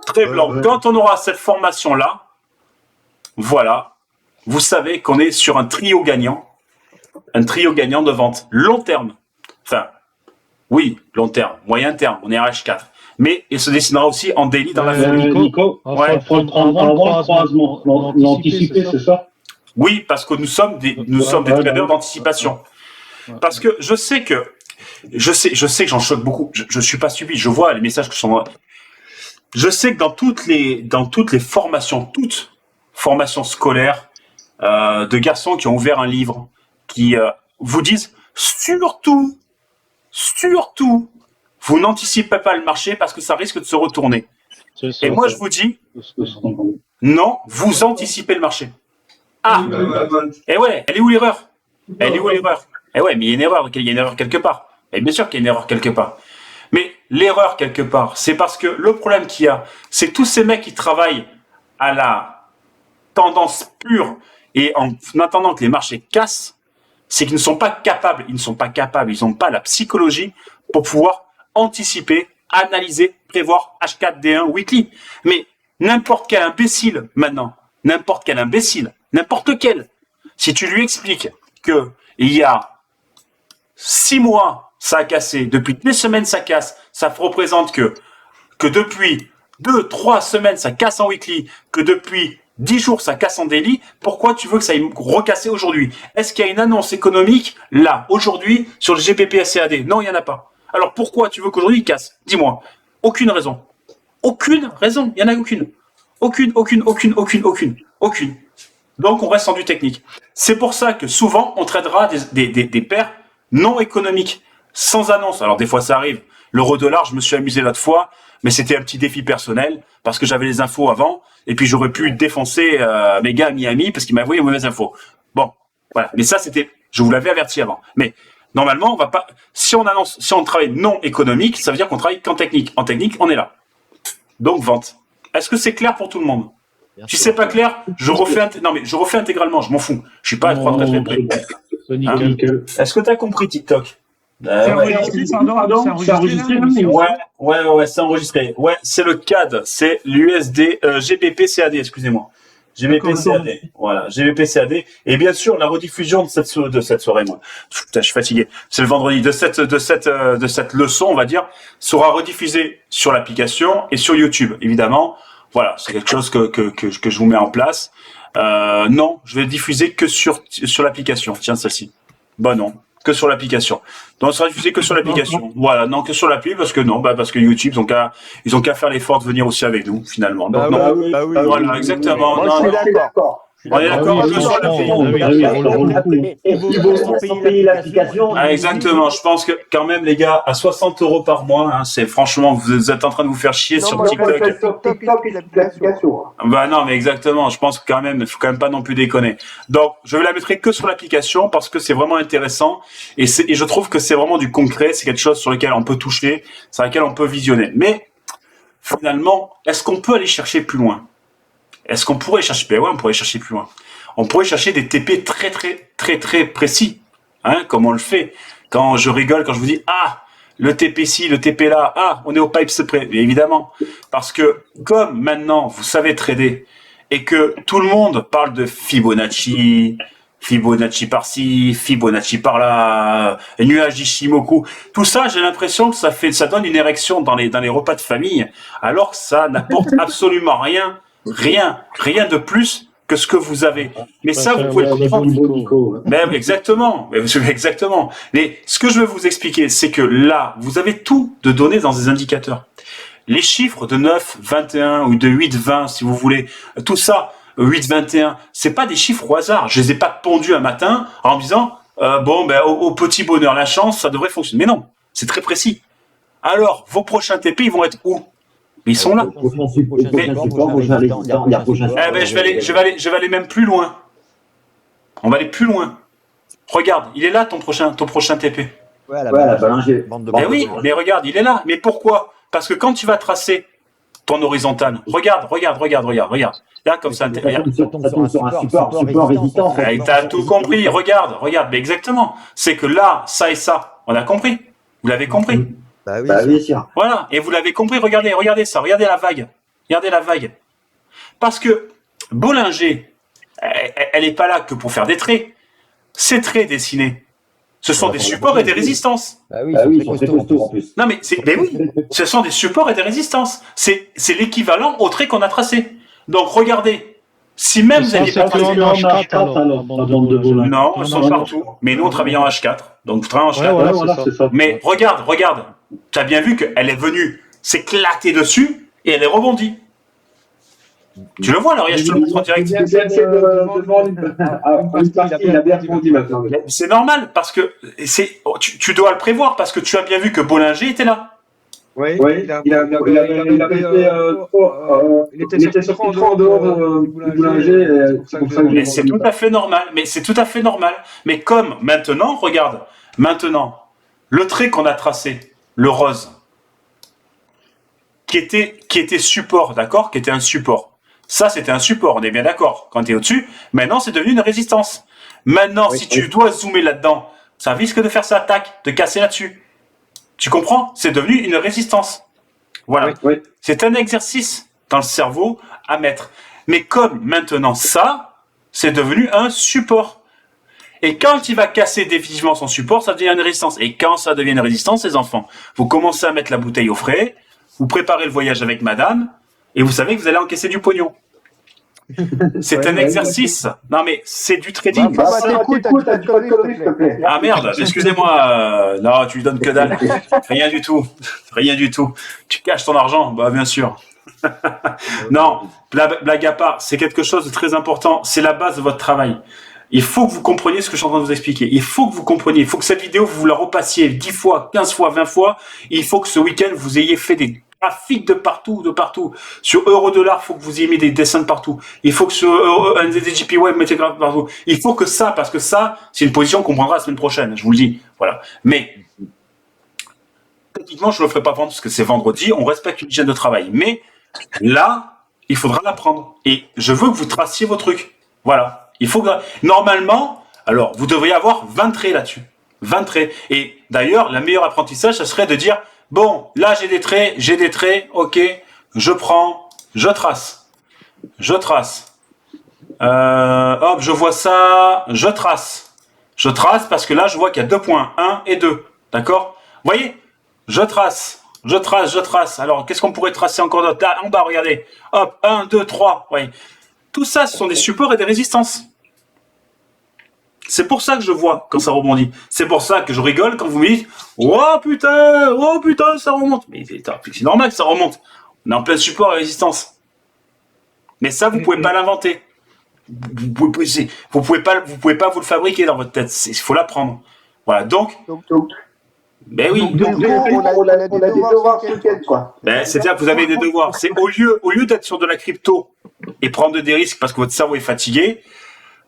trait blanc. Quand on aura cette formation-là, voilà, vous savez qu'on est sur un trio gagnant de vente. Long terme. Enfin, oui, long terme, moyen terme, on est RH4. Mais il se dessinera aussi en daily dans la foulée. Nico, ouais. faut le prendre avant le croisement, l'anticiper, c'est ça? Oui, parce que nous sommes des traders d'anticipation. Parce que je sais que j'en choque beaucoup. Je suis pas stupide. Je vois les messages que sont. Je sais que dans toutes les formations, toutes formations scolaires de garçons qui ont ouvert un livre, qui vous disent surtout, vous n'anticipez pas le marché parce que ça risque de se retourner. Et moi je vous dis, non, vous anticipez le marché. Ah, et ouais, elle est où l'erreur? Eh ouais, mais il y a une erreur quelque part. Et bien sûr qu'il y a une erreur quelque part. Mais l'erreur quelque part, c'est parce que le problème qu'il y a, c'est tous ces mecs qui travaillent à la tendance pure et en attendant que les marchés cassent, c'est qu'ils ne sont pas capables, ils n'ont pas la psychologie pour pouvoir anticiper, analyser, prévoir H4D1 weekly. Mais n'importe quel imbécile maintenant, n'importe lequel, si tu lui expliques que il y a 6 mois, ça a cassé, depuis 2 semaines, ça casse, ça représente que depuis 2-3 semaines, ça casse en weekly, que depuis 10 jours, ça casse en daily, pourquoi tu veux que ça aille recasser aujourd'hui? Est-ce qu'il y a une annonce économique, là, aujourd'hui, sur le GBP CAD? Non, il n'y en a pas. Alors pourquoi tu veux qu'aujourd'hui il casse? Dis-moi. Aucune raison. Aucune raison. Il n'y en a aucune. Aucune. Donc, on reste en du technique. C'est pour ça que souvent, on tradera des paires non économiques, sans annonce. Alors, des fois, ça arrive. L'euro-dollar, je me suis amusé l'autre fois, mais c'était un petit défi personnel, parce que j'avais les infos avant, et puis j'aurais pu défoncer mes gars à Miami, parce qu'ils m'avaient envoyé les mauvaises infos. Bon, voilà. Mais ça, je vous l'avais averti avant. Mais normalement, on va pas. Si on travaille non économique, ça veut dire qu'on travaille qu'en technique. En technique, on est là. Donc, vente. Est-ce que c'est clair pour tout le monde? Si c'est pas clair, je refais intégralement, je m'en fous. Je suis pas à 3 de répéter. Est-ce que tu as compris TikTok? C'est enregistré, pardon? C'est enregistré, Ouais, c'est enregistré. Ouais, c'est le CAD, c'est l'USD, GBP CAD, excusez-moi. GBP CAD. Voilà, GBP CAD. Et bien sûr, la rediffusion de cette soirée, moi. Putain, je suis fatigué. C'est le vendredi de cette leçon, on va dire, sera rediffusée sur l'application et sur YouTube, évidemment. Voilà, c'est quelque chose que je vous mets en place. Non, je vais diffuser que sur l'application. Tiens, celle-ci. Bah non, que sur l'application. Donc, ça sera diffusé que sur l'application. Voilà, non, que sur l'appli, parce que YouTube, ils ont qu'à faire l'effort de venir aussi avec nous, finalement. Donc, non. Voilà, exactement. Moi, je suis d'accord. On est d'accord que sur l'appli. Il vaut payer l'application. Ah, exactement. Je pense que quand même, les gars, à 60 € par mois, hein, c'est franchement, vous êtes en train de vous faire chier sur TikTok. Bah non, mais exactement. Je pense que quand même, il faut quand même pas non plus déconner. Donc, je vais la mettre que sur l'application parce que c'est vraiment intéressant et je trouve que c'est vraiment du concret. C'est quelque chose sur lequel on peut toucher, sur lequel on peut visionner. Mais finalement, est-ce qu'on peut aller chercher plus loin? Est-ce qu'on pourrait chercher? Ben ouais, on pourrait chercher plus loin. On pourrait chercher des TP très précis, hein, comme on le fait. Quand je rigole, quand je vous dis le TP ci, le TP là, on est au pipe près, évidemment, parce que comme maintenant vous savez trader et que tout le monde parle de Fibonacci par-ci, Fibonacci par-là, nuage d'Ishimoku, tout ça, j'ai l'impression que ça donne une érection dans les repas de famille, alors que ça n'apporte absolument rien de plus que ce que vous avez. Mais ça, vous pouvez le comprendre. Même exactement. Mais ce que je veux vous expliquer, c'est que là, vous avez tout de données dans des indicateurs. Les chiffres de 9, 21 ou de 8, 20, si vous voulez, tout ça, 8, 21, c'est pas des chiffres au hasard. Je les ai pas pondus un matin en me disant, au petit bonheur, la chance, ça devrait fonctionner. Mais non, c'est très précis. Alors, vos prochains TP, ils vont être où? Ils sont là. Je vais aller même plus loin. On va aller plus loin. Regarde, il est là ton prochain TP. Ouais, la Ballinger. Mais oui, mais regarde, il est là. Mais pourquoi? Parce que quand tu vas tracer ton horizontale, regarde. Là, comme ça, regarde. Ça tombe sur un support résistant. T'as tout compris. Regarde. Mais exactement. C'est que là, ça et ça, on a compris. Vous l'avez compris. Bah oui, sûr. Voilà, et vous l'avez compris, regardez ça, regardez la vague. Parce que Bollinger, elle n'est pas là que pour faire des traits. Ces traits dessinés, ce sont des supports et des résistances. Bah oui, c'est très costaud en plus. Non mais oui, ce sont des supports et des résistances. C'est l'équivalent au trait qu'on a tracé. Donc regardez, si même vous n'aviez pas tracé... Non, ils sont partout. Mais nous, on travaille en H4. Donc, vous travaillez en H4. Voilà, c'est ça. Mais regarde. Tu as bien vu qu'elle est venue s'éclater dessus et elle est rebondie. Tu le vois, là, regarde, je te le montre en direct. Il a bien rebondi maintenant. C'est normal, parce que tu dois le prévoir, parce que tu as bien vu que Bollinger était là. Oui, il était sorti trop en dehors du Bollinger. Mais c'est tout à fait normal. Mais comme maintenant, regarde, le trait qu'on a tracé, le rose, qui était support, d'accord, qui était un support. Ça, c'était un support, on est bien d'accord. Quand tu es au-dessus, maintenant, c'est devenu une résistance. Maintenant, si tu dois zoomer là-dedans, ça risque de faire sa attaque, de casser là-dessus. Tu comprends? C'est devenu une résistance. Voilà. Oui. C'est un exercice dans le cerveau à mettre. Mais comme maintenant ça, c'est devenu un support. Et quand il va casser définitivement son support, ça devient une résistance. Et quand ça devient une résistance, les enfants, vous commencez à mettre la bouteille au frais, vous préparez le voyage avec madame, et vous savez que vous allez encaisser du pognon. C'est un exercice. Non, mais c'est du trading. Bah, t'écoutes, t'as dit pas de conneries, s'il te plaît. Ah merde, excusez-moi. Non, tu lui donnes que dalle. Rien du tout. Rien du tout. Tu caches ton argent. Bah, bien sûr. Non, blague à part, c'est quelque chose de très important. C'est la base de votre travail. Il faut que vous compreniez ce que je suis en train de vous expliquer. Il faut que vous compreniez. Il faut que cette vidéo, vous la repassiez 10 fois, 15 fois, 20 fois. Il faut que ce week-end, vous ayez fait des graphiques de partout, de partout. Sur euro-dollar, il faut que vous ayez mis des dessins de partout. Il faut que sur NZJP Web, mettez des graphiques partout. Il faut que ça, parce que ça, c'est une position qu'on prendra la semaine prochaine. Je vous le dis. Voilà. Mais, techniquement, je ne le ferai pas vendre parce que c'est vendredi. On respecte une hygiène de travail. Mais, là, il faudra l'apprendre. Et je veux que vous traciez vos trucs. Voilà. Il faut que, normalement, alors, vous devriez avoir 20 traits là-dessus. 20 traits. Et d'ailleurs, le meilleur apprentissage, ça serait de dire, bon, là, j'ai des traits, ok, je prends, je trace. Hop, je vois ça, je trace. Je trace parce que là, je vois qu'il y a 2 points, 1 et 2. D'accord? Vous voyez? Je trace. Alors, qu'est-ce qu'on pourrait tracer encore d'autre? Là, en bas, regardez. Hop, 1, 2, 3. Oui. Tout ça, ce sont des supports et des résistances. C'est pour ça que je vois quand ça rebondit. C'est pour ça que je rigole quand vous me dites « Oh putain, ça remonte !» Mais c'est normal que ça remonte. On est en plein support et résistance. Mais ça, vous pouvez pas l'inventer. Vous pouvez pas vous le fabriquer dans votre tête. Il faut l'apprendre. Voilà, donc... Ben oui. Donc, on a des devoirs ce week-end, quoi. Ben, c'est-à-dire que vous avez des devoirs. C'est au lieu d'être sur de la crypto et prendre des risques parce que votre cerveau est fatigué,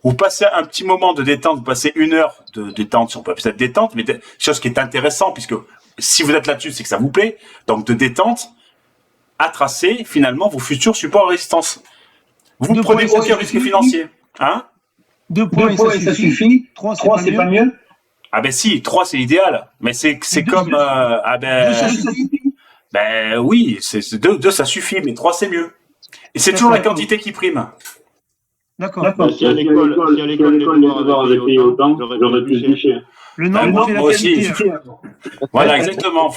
vous passez un petit moment de détente, vous passez 1 heure de détente, si on peut appeler ça de détente, mais chose qui est intéressant puisque si vous êtes là-dessus, c'est que ça vous plaît. Donc de détente à tracer finalement vos futurs supports et résistance. Vous ne prenez aucun risque financier. Hein? 2 points, ça suffit. 3, c'est pas mieux. Ah ben si, 3 c'est l'idéal, mais c'est comme ben oui, c'est 2 ça suffit, mais 3 c'est mieux. Et c'est toujours la quantité qui prime. D'accord. Si à l'école, les devoirs avaient payé autant, j'aurais pu se doucher. Le nombre fait la qualité. Voilà, exactement. Vous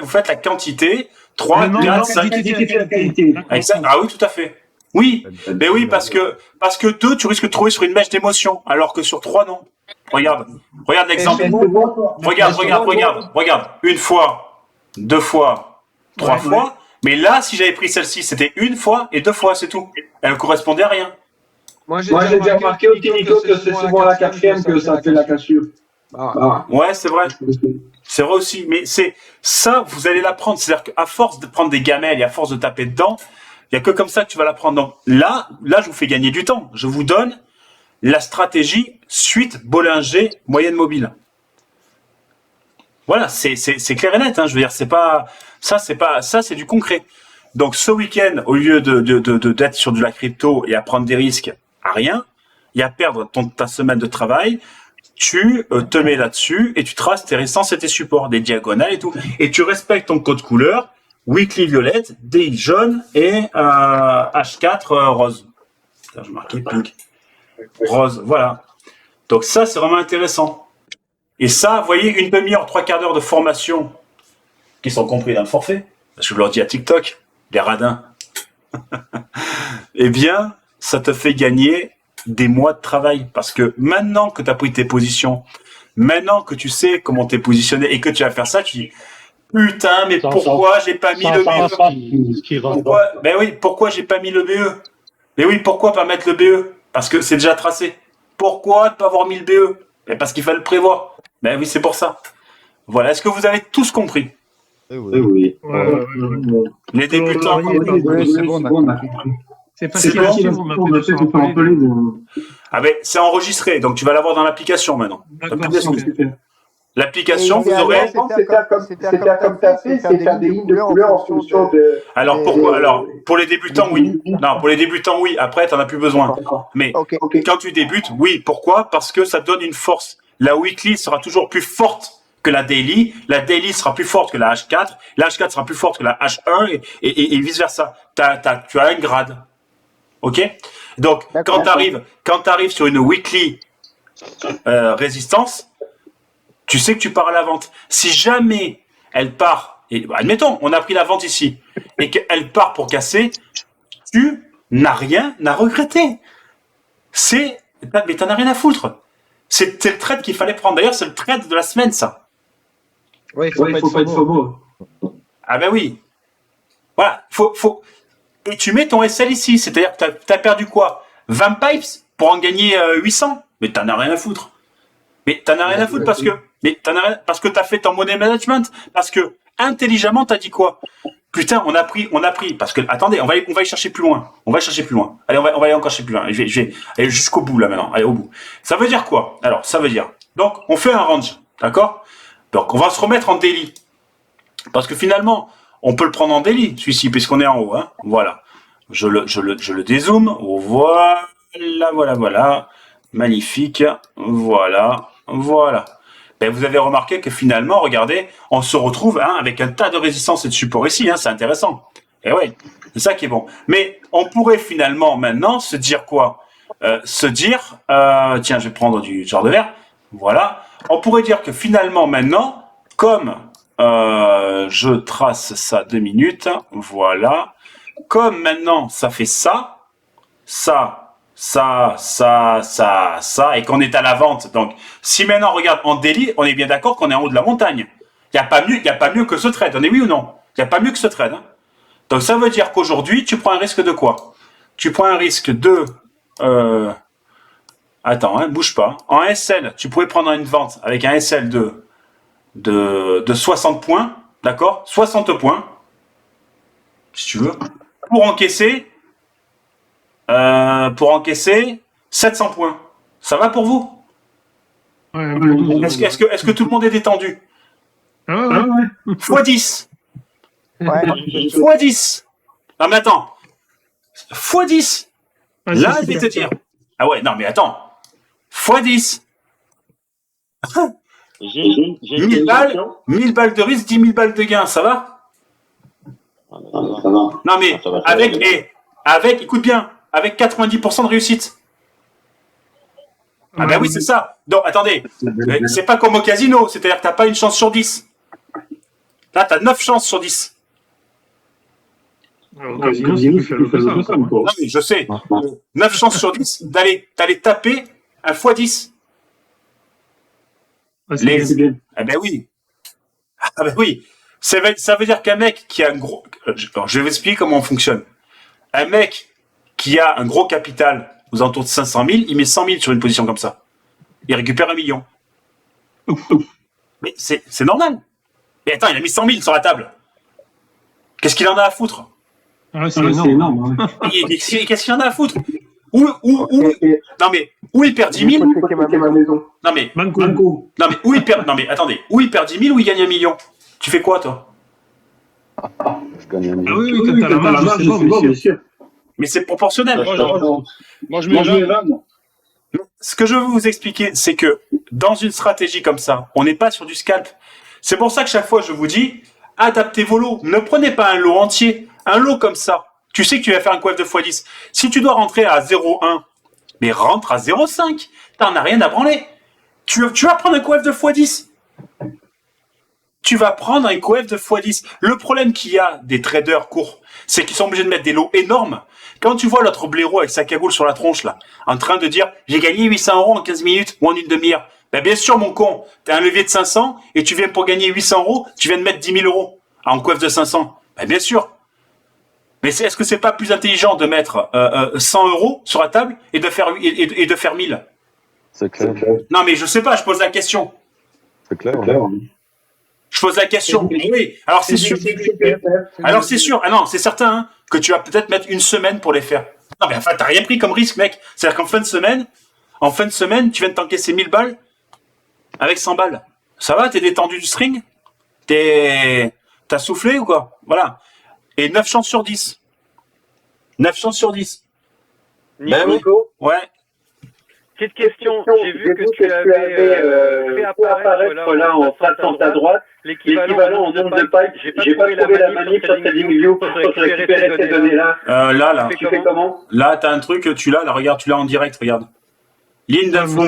faites la quantité, 3, 4, 5. La qualité. Ah oui, tout à fait. Oui, mais oui, parce que 2, tu risques de trouver sur une mèche d'émotion, alors que sur 3, non. Regarde l'exemple. Regarde. 1 fois, 2 fois, 3 fois. Mais là, si j'avais pris celle-ci, c'était 1 fois et 2 fois, c'est tout. Elle ne correspondait à rien. Moi, j'ai déjà remarqué au Nico que c'est souvent à la 4e que ça fait la cassure. Ouais, c'est vrai. C'est vrai aussi. Mais ça, vous allez l'apprendre. C'est-à-dire qu'à force de prendre des gamelles et à force de taper dedans, il n'y a que comme ça que tu vas l'apprendre. Donc là, je vous fais gagner du temps. Je vous donne la stratégie suite Bollinger moyenne mobile. Voilà, c'est clair et net. Hein, je veux dire, ça, c'est du concret. Donc ce week-end, au lieu d'être sur de la crypto et à prendre des risques à rien, et à perdre ta semaine de travail, tu te mets là-dessus et tu traces tes résistances et tes supports, des diagonales et tout. Et tu respectes ton code couleur, weekly violette, DI jaune et H4 rose. Putain, je marquais pink. Rose, voilà. Donc ça, c'est vraiment intéressant. Et ça, vous voyez, 1 demi-heure, 3/4 d'heure de formation qui sont compris dans le forfait, parce que je leur dis à TikTok, les radins. Eh bien, ça te fait gagner des mois de travail. Parce que maintenant que tu as pris tes positions, maintenant que tu sais comment t'es positionné et que tu vas faire ça, tu dis putain, mais pourquoi j'ai pas mis le BE? Ben oui, pourquoi j'ai pas mis le BE? Mais oui, pourquoi pas mettre le BE? Parce que c'est déjà tracé. Pourquoi ne pas avoir mis le BE? Ben parce qu'il fallait le prévoir. Ben oui, c'est pour ça. Voilà, est-ce que vous avez tous compris? Oui. Les débutants. C'est bon, on a compris. C'est facile à suivre, mais On a peut-être pas rappeler de... Ah ben, c'est enregistré, donc tu vas l'avoir dans l'application maintenant. L'application, vous aurez... C'est faire comme t'as fait, c'est faire des lignes de couleurs en fonction de... Alors, pourquoi? Alors, pour les débutants, oui. Non, pour les débutants, oui. Après, t'en as plus besoin. Mais quand tu débutes, oui. Pourquoi? Parce que ça donne une force. La weekly sera toujours plus forte que la daily. La daily sera plus forte que la H4. La H4 sera plus forte que la H1 et vice versa. Tu as un grade. Ok? Donc, quand t'arrives sur une weekly résistance, tu sais que tu pars à la vente. Si jamais elle part, et admettons, on a pris la vente ici, et qu'elle part pour casser, tu n'a rien à regretter. Mais t'en as rien à foutre. C'est le trade qu'il fallait prendre. D'ailleurs, c'est le trade de la semaine, ça. Ouais, Ouais, il faut pas être FOMO. Ah ben oui. Voilà, Et tu mets ton SL ici, c'est-à-dire que t'as perdu quoi? 20 pipes pour en gagner 800? Mais t'en as rien à foutre. Mais t'en as rien à foutre parce que t'as fait ton money management, parce que intelligemment t'as dit quoi? Putain, on a pris, parce que, attendez, on va y chercher plus loin. Allez, on va aller encore chercher plus loin. Je vais aller jusqu'au bout, là, maintenant. Allez, au bout. Ça veut dire quoi? Alors, ça veut dire, donc, on fait un range. D'accord? Donc, on va se remettre en daily. Parce que finalement, on peut le prendre en daily, celui-ci, puisqu'on est en haut, hein. Voilà. Je le dézoome. Voilà. Magnifique. Voilà. Ben, vous avez remarqué que finalement, regardez, on se retrouve avec un tas de résistance et de support ici, c'est intéressant. Et oui, c'est ça qui est bon. Mais on pourrait finalement maintenant se dire quoi? Tiens, je vais prendre du genre de verre. Voilà. On pourrait dire que finalement maintenant, comme je trace ça 2 minutes, voilà. Comme maintenant ça fait ça, et qu'on est à la vente. Donc, si maintenant on regarde en daily, on est bien d'accord qu'on est en haut de la montagne. Il n'y a pas mieux que ce trade. On est oui ou non? Il n'y a pas mieux que ce trade. Hein. Donc, ça veut dire qu'aujourd'hui, tu prends un risque de quoi? Tu prends un risque de... Attends, bouge pas. En SL, tu pourrais prendre une vente avec un SL de 60 points. D'accord? 60 points. Si tu veux. Pour encaisser 700 points. Ça va pour vous? Est-ce que tout le monde est détendu? x10. x10. Non mais attends. x10. Là, je vais te dire. Ah ouais, non mais attends. x10. 1000 balles de risque, 10 000 balles de gain, ça va? Ça va. Non mais avec, écoute bien, avec 90% de réussite. Ah ben oui, c'est ça. Donc, attendez, c'est pas comme au casino, c'est-à-dire que t'as pas une chance sur 10. Là, t'as 9 chances sur 10. Au casino, c'est plus faible que ça. Non mais je sais. 9 chances sur 10 d'aller taper un x10. Ah ben oui. Ah ben oui. Ça veut dire qu'un mec qui a un gros... je vais vous expliquer comment on fonctionne. Un mec qui a un gros capital aux alentours de 500 000, il met 100 000 sur une position comme ça. Il récupère 1 million. Mais c'est normal. Mais attends, il a mis 100 000 sur la table. Qu'est-ce qu'il en a à foutre? C'est énorme. Qu'est-ce qu'il en a à foutre? Non mais, où il perd 10 000? Non mais, où il perd... Non mais, attendez. Où il perd 10 000 ou il gagne 1 million? Tu fais quoi, toi? Je gagne 1 million. Ah oui, quand t'as la marge, c'est bon, bien sûr. Mais c'est proportionnel. Moi, je mets 20. Ce que je veux vous expliquer, c'est que dans une stratégie comme ça, on n'est pas sur du scalp. C'est pour ça que chaque fois, je vous dis, adaptez vos lots. Ne prenez pas un lot entier. Un lot comme ça. Tu sais que tu vas faire un coef de x10. Si tu dois rentrer à 0,1, mais rentre à 0,5. T'en as rien à branler. Tu vas prendre un coef de x10. Tu vas prendre un coef de x10. Le problème qu'il y a des traders courts, c'est qu'ils sont obligés de mettre des lots énormes. Quand tu vois l'autre blaireau avec sa cagoule sur la tronche, là, en train de dire « J'ai gagné 800 € en 15 minutes ou en une demi-heure », ben bien sûr, mon con, tu as un levier de 500 et tu viens pour gagner 800 €, tu viens de mettre 10 000 € en coef de 500. Ben bien sûr. Mais est-ce que c'est pas plus intelligent de mettre 100 € sur la table et de faire 1000? C'est clair. Non, mais je sais pas, je pose la question. C'est clair. Je pose la question. Oui, alors c'est sûr. Alors c'est sûr. Ah non, c'est certain hein, que tu vas peut-être mettre une semaine pour les faire. Non, mais enfin, t'as rien pris comme risque, mec. C'est-à-dire qu'en fin de semaine, tu viens de t'encaisser 1000 balles avec 100 balles. Ça va, t'es détendu du string? T'as soufflé ou quoi? Voilà. Et 9 chances sur 10. 9 chances sur 10. Nico, ouais. Petite question. J'ai vu que tu avais fait apparaître là en passant à droite l'équivalent en nombre de pipes. J'ai pas trouvé la manip sur TradingView pour récupérer ces données-là. Là. Tu fais comment? Là, t'as un truc, tu l'as, là, regarde, tu l'as en direct, regarde. Ligne d'info.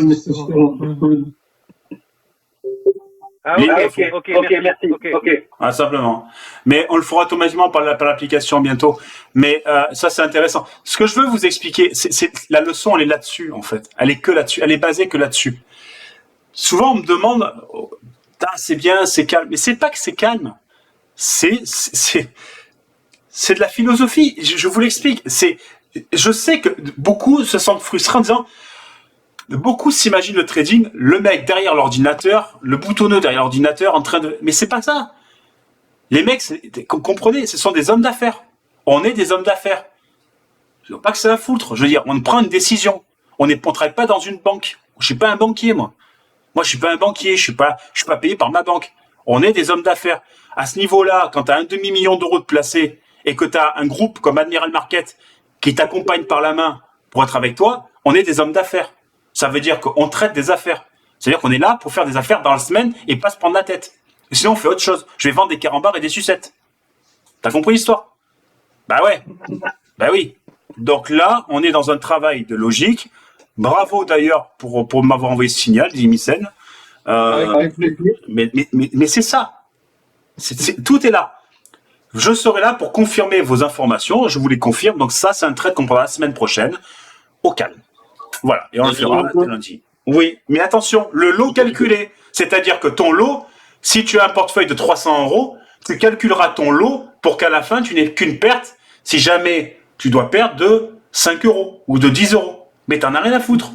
Ah, Mais- ok, merci. Ok. Ah, simplement. Mais on le fera automatiquement par l'application bientôt. Mais ça, c'est intéressant. Ce que je veux vous expliquer, c'est la leçon, elle est là-dessus, en fait. Elle est que là-dessus. Elle est basée que là-dessus. Souvent, on me demande, oh, c'est bien, c'est calme. Mais c'est pas que c'est calme. C'est de la philosophie. Je vous l'explique. Je sais que beaucoup se sentent frustrés en disant, beaucoup s'imaginent le trading, le mec derrière l'ordinateur, le boutonneux derrière l'ordinateur en train de... Mais c'est pas ça. Les mecs, comprenez, ce sont des hommes d'affaires. On est des hommes d'affaires. Je veux pas que c'est un foutre. Je veux dire, on prend une décision. On travaille pas dans une banque. Je suis pas un banquier, moi. Moi, je suis pas un banquier. Je suis pas payé par ma banque. On est des hommes d'affaires. À ce niveau-là, quand tu as 1 demi-million d'euros de placés et que tu as un groupe comme Admiral Market qui t'accompagne par la main pour être avec toi, on est des hommes d'affaires. Ça veut dire qu'on traite des affaires. C'est-à-dire qu'on est là pour faire des affaires dans la semaine et pas se prendre la tête. Et sinon, on fait autre chose. Je vais vendre des carambars et des sucettes. T'as compris l'histoire? Bah ouais. Bah oui. Donc là, on est dans un travail de logique. Bravo d'ailleurs pour m'avoir envoyé ce signal, dit Micène. Mais c'est ça. Tout est là. Je serai là pour confirmer vos informations. Je vous les confirme. Donc ça, c'est un trade qu'on prendra la semaine prochaine. Au calme. Voilà. Et on le fera lundi. Oui. Mais attention, le lot calculé. C'est-à-dire que ton lot, si tu as un portefeuille de 300 euros, tu calculeras ton lot pour qu'à la fin, tu n'aies qu'une perte si jamais tu dois perdre de 5 euros ou de 10 euros. Mais t'en as rien à foutre.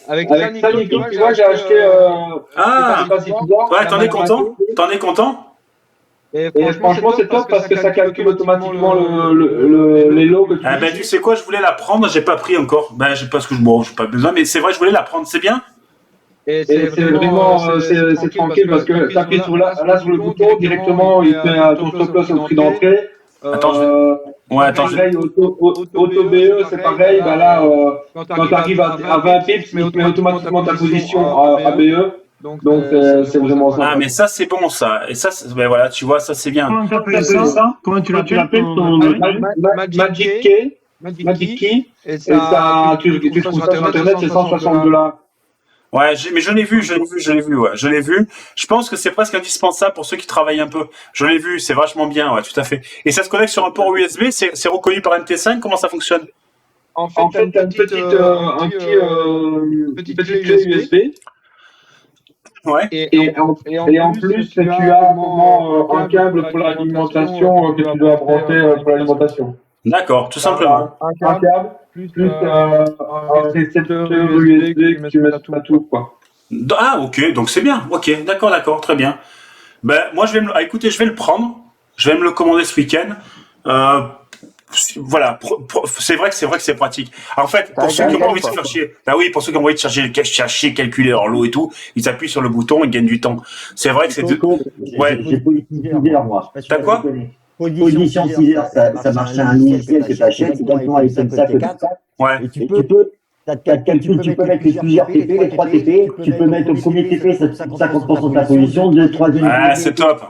Avec ça, Nico, tu vois, j'ai acheté. Ah, ouais, t'en es content? T'en es content? Et franchement, c'est top parce que ça calcule automatiquement les lots que tu Ah ben, tu sais quoi, je voulais la prendre, j'ai pas pris encore. Ben, j'ai pas besoin, mais c'est vrai, je voulais la prendre, c'est bien? Et c'est vraiment c'est tranquille parce que tu appuies sur le bouton, directement, il te met ton stop loss au prix d'entrée. Attends, pareil, auto BE, c'est pareil. Bah là, quand tu arrives à 20 pips, il te met automatiquement ta position à BE. Donc c'est vraiment ça. Ah, mais ça, c'est bon, ça. Et ça, ben voilà, tu vois, ça, c'est bien. Comment tu appelles ça? Comment tu l'appelles ton Magic Key. Et ça, tu trouves ça sur Internet, c'est $160. Ouais, mais je l'ai vu, ouais, je l'ai vu. Je pense que c'est presque indispensable pour ceux qui travaillent un peu. Je l'ai vu, c'est vachement bien, ouais, tout à fait. Et ça se connecte sur un port USB, c'est reconnu par MT5, comment ça fonctionne? En fait, t'as une petite clé USB. Ouais. Et en plus, tu as un câble pour l'alimentation que tu dois brancher pour l'alimentation. D'accord, tout simplement. Un câble, plus un récepteur USB que tu mets à tout, quoi. Ah, ok, donc c'est bien. Ok, d'accord, très bien. Ben, moi, écoutez, je vais le prendre. Je vais me le commander ce week-end. Voilà, c'est vrai que c'est pratique. En fait, pour ceux qui ont envie de se faire chier, bah oui, pour ceux qui ont envie de chercher, calculer leur lot et tout, ils appuient sur le bouton, ils gagnent du temps. C'est vrai que c'est ouais. J'ai politisé 6 heures, moi. T'as quoi? Position 6 heures, ça marche à un logiciel que tu achètes, c'est exactement avec ça que ça. Ouais. Et tu peux mettre les plusieurs TP, les 3 TP, tu peux mettre au premier TP 50% de ta position, 2, 3, 2. Ah, c'est top.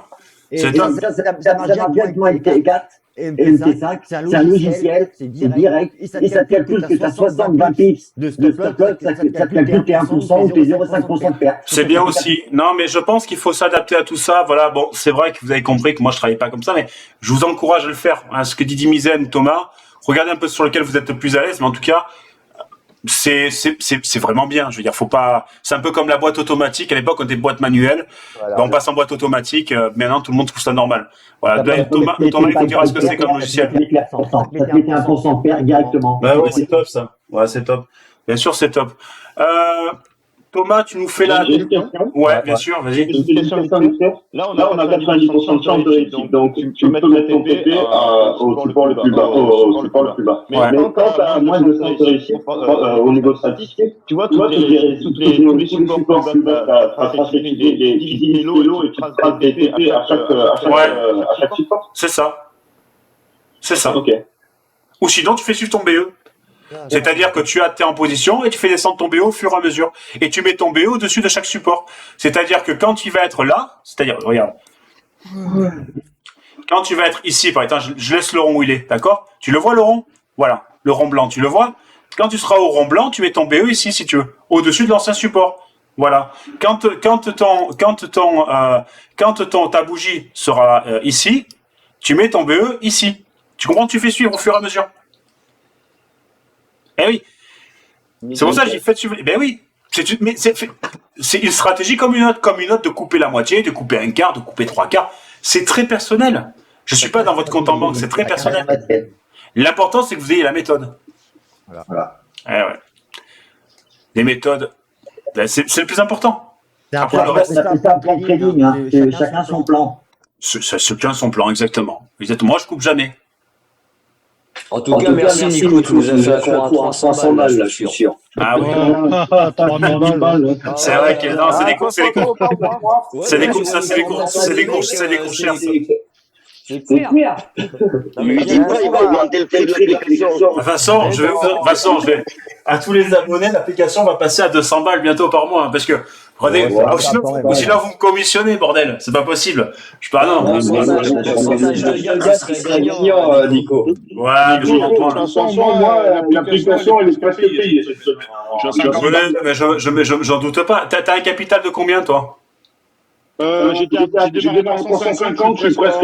C'est top. Ça marche directement avec T4 et MT5, c'est un logiciel, c'est direct, et ça te calcule que tu as 60-20 pips de stop loss, ça te calcule tes 1% ou tes 0,5% de perte. C'est bien aussi. Non, mais je pense qu'il faut s'adapter à tout ça. Voilà, bon, c'est vrai que vous avez compris que moi je travaille pas comme ça, mais je vous encourage à le faire. Hein, ce que dit Mizène, Thomas, regardez un peu sur lequel vous êtes le plus à l'aise, mais en tout cas, c'est vraiment bien. Je veux dire, faut pas. C'est un peu comme la boîte automatique. À l'époque, on était boîte manuelle. Voilà. Ben, on passe en boîte automatique. Maintenant, tout le monde trouve ça normal. Voilà. Thomas, il vous dira ce que c'est comme logiciel. Ça te met un % de perte directement. Bah ouais, c'est top ça. Ouais, c'est top. Bien sûr, c'est top. Thomas, tu nous fais la. Ouais, bien sûr, vas-y. Là, on a 90% de chance de réussite. Donc, tu peux mettre ton TP au support le plus bas. Mais quand tu as moins de chances de réussite au niveau statistique, tu vois, tous les supports plus bas, tu as tracé des 10 000 lots et tu traces des TP à chaque support. C'est ça. C'est ça. Ok. Ou sinon, tu fais suivre ton BE. C'est-à-dire que t'es en position et tu fais descendre ton BO au fur et à mesure. Et tu mets ton BO au-dessus de chaque support. C'est-à-dire que quand il va être là, c'est-à-dire, regarde. Quand tu vas être ici, par exemple, je laisse le rond où il est, d'accord? Tu le vois le rond? Voilà. Le rond blanc, tu le vois? Quand tu seras au rond blanc, tu mets ton BE ici, si tu veux. Au-dessus de l'ancien support. Voilà. Quand ta bougie sera ici, tu mets ton BE ici. Tu comprends? Tu fais suivre au fur et à mesure. Eh oui. C'est pour ça que j'ai fait suivre. Ben oui. C'est une stratégie comme une autre, de couper la moitié, de couper un quart, de couper 3/4. C'est très personnel. Je suis pas dans votre compte en banque, c'est très personnel. L'important, c'est que vous ayez la méthode. Voilà. Eh ouais. Les méthodes, c'est le plus important. Après, le reste, c'est un plan de trading, hein. Chacun son plan. Chacun son plan, exactement. Moi, je coupe jamais. En tout cas, merci Nico, tu nous as fait un cours à 300 balles, là, je suis sûr. Ah oui. 3000 balles. C'est vrai que non, c'est des cours chers. C'est clair. Il va augmenter le prix de l'application. Vincent, à tous les abonnés, l'application va passer à 200 balles bientôt par mois, hein, parce que, regardez, ou sinon vous me commissionnez, bordel, c'est pas possible. Je parle, non. Le pourcentage de gain serait gagnant, Nico. Ouais, mais je comprends. De toute façon, moi, l'application, elle est presque payée. Mais j'en doute pas. T'as un capital de combien, toi? J'ai démarré en 350, je suis presque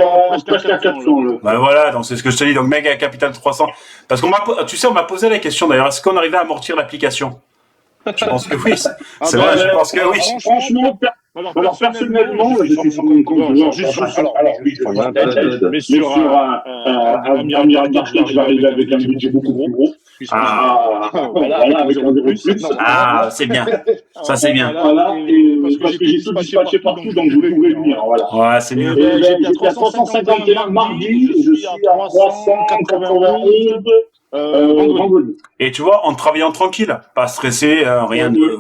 à 400. Bah voilà, donc c'est ce que je te dis. Donc, mec, un capital de 300. Parce qu'on on m'a posé la question d'ailleurs, est-ce qu'on arrivait à amortir l'application? Je pense que oui. C'est vrai, je pense que oui. Franchement, alors personnellement, je suis sur mon compte. Mais sur un milliard, je vais arriver avec un budget beaucoup plus gros. Voilà, avec un euro de plus. Ah, c'est bien. Ça, c'est bien. Voilà, parce que j'ai tout dispatché partout, donc je pouvais venir. Voilà. Ouais, c'est mieux. J'étais à 351 mardi, je suis à 391 vendredi. Et tu vois, en travaillant tranquille, pas stressé, rien de.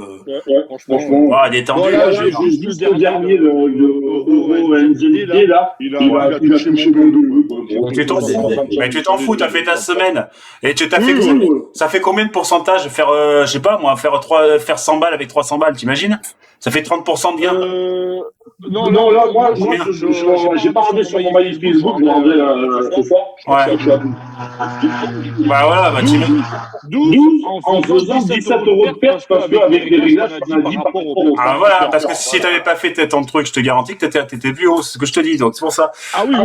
Franchement. Ah, détendu. Voilà, j'ai juste le dernier, le NZD, là, il a touché mon dos. Tu t'en fous. Mais tu t'en fous, t'as fait ta semaine. Et tu t'as fait ça fait combien de pourcentage faire, je sais pas moi, faire 100 balles avec 300 balles, t'imagines? Ça fait 30% de gain. Non, là, moi, j'ai pas regardé sur mon mail Facebook, je regardais fort. Ouais. Bah voilà, bah tu 12 en faisant 17 € de perte parce qu'avec les réglages, on a dit par rapport au. Ah voilà, parce que si t'avais pas fait ton truc, je te garantis que t'étais plus haut, c'est ce que je te dis, donc c'est pour ça. Ah oui,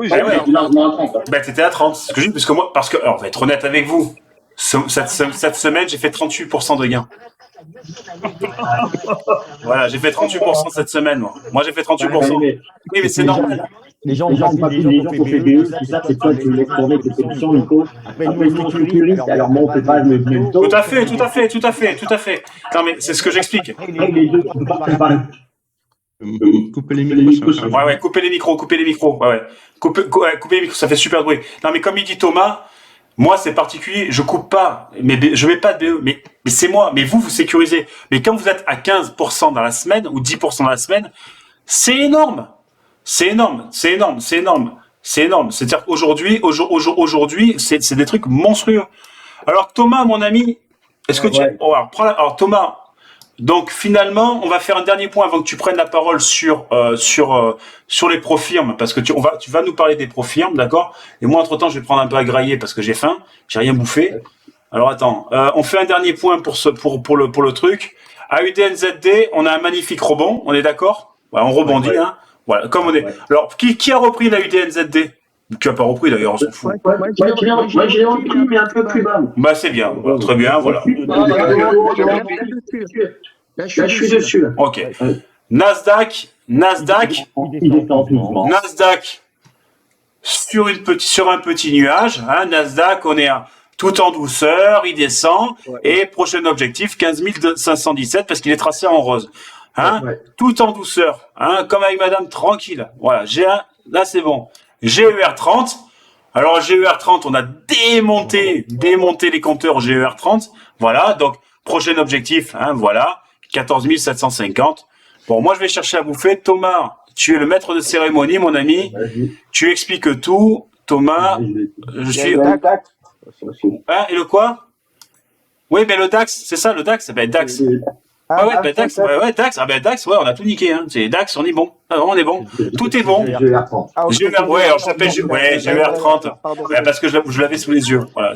j'étais largement à 30. Bah t'étais à 30, c'est ce que je dis, parce que, alors, je vais être honnête avec vous, cette semaine, j'ai fait 38% de gain. Voilà, j'ai fait 38% cette semaine, moi. Moi, j'ai fait 38%. Oui, mais c'est normal. Les gens ont pas pris des gens pour BE, tout ça, c'est toi qui laisses tourner tes solutions, Nico. Après, nous, on sécurise, alors moi, on fait pas le taux. Tout à fait. Non, mais c'est ce que j'explique. Les deux, on peut pas préparer. Couper les micros. Ouais, couper les micros. Ouais. Couper les micros, ça fait super de bruit. Non, mais comme il dit Thomas, moi, c'est particulier, je coupe pas, mais je mets pas de BE, mais c'est moi, mais vous sécurisez. Mais quand vous êtes à 15% dans la semaine, ou 10% dans la semaine, c'est énorme. C'est-à-dire qu'aujourd'hui, c'est des trucs monstrueux. Alors, Thomas, mon ami, est-ce que alors, Thomas, donc, finalement, on va faire un dernier point avant que tu prennes la parole sur les profirmes, parce que tu vas nous parler des profirmes, d'accord? Et moi, entre-temps, je vais prendre un peu à grailler parce que j'ai faim, j'ai rien bouffé. Alors, attends, on fait un dernier point pour le truc. AUDNZD, on a un magnifique rebond, on est d'accord? Ouais, on rebondit, hein. Voilà, comme on est. Alors, qui a repris la UDNZD? Tu n'as pas repris d'ailleurs, on s'en fout. Moi, je l'ai repris, mais un peu plus bas. Bah, c'est bien, voilà, très bien, voilà. Là, je suis dessus. Ok. Nasdaq, sur un petit nuage, hein, Nasdaq, on est tout en douceur, il descend, et prochain objectif, 15 517, parce qu'il est tracé en rose. Hein, tout en douceur, hein, comme avec madame, tranquille. Voilà, là c'est bon. GER30. Alors GER30, on a démonté les compteurs GER30. Voilà, donc prochain objectif, hein, voilà, 14 750. Bon, moi je vais chercher à bouffer. Thomas, tu es le maître de cérémonie, mon ami. Tu expliques tout. Thomas, je suis. Hein, et le quoi? Oui, mais le DAX, c'est ça, le DAX, ben DAX. Ah ouais, DAX, DAX, DAX, on a tout niqué, hein. C'est DAX, on est bon. Alors, on est bon. Tout est bon. GER30. Ouais, alors je s'appelle GER30. Ouais, parce que je l'avais sous les yeux. Voilà.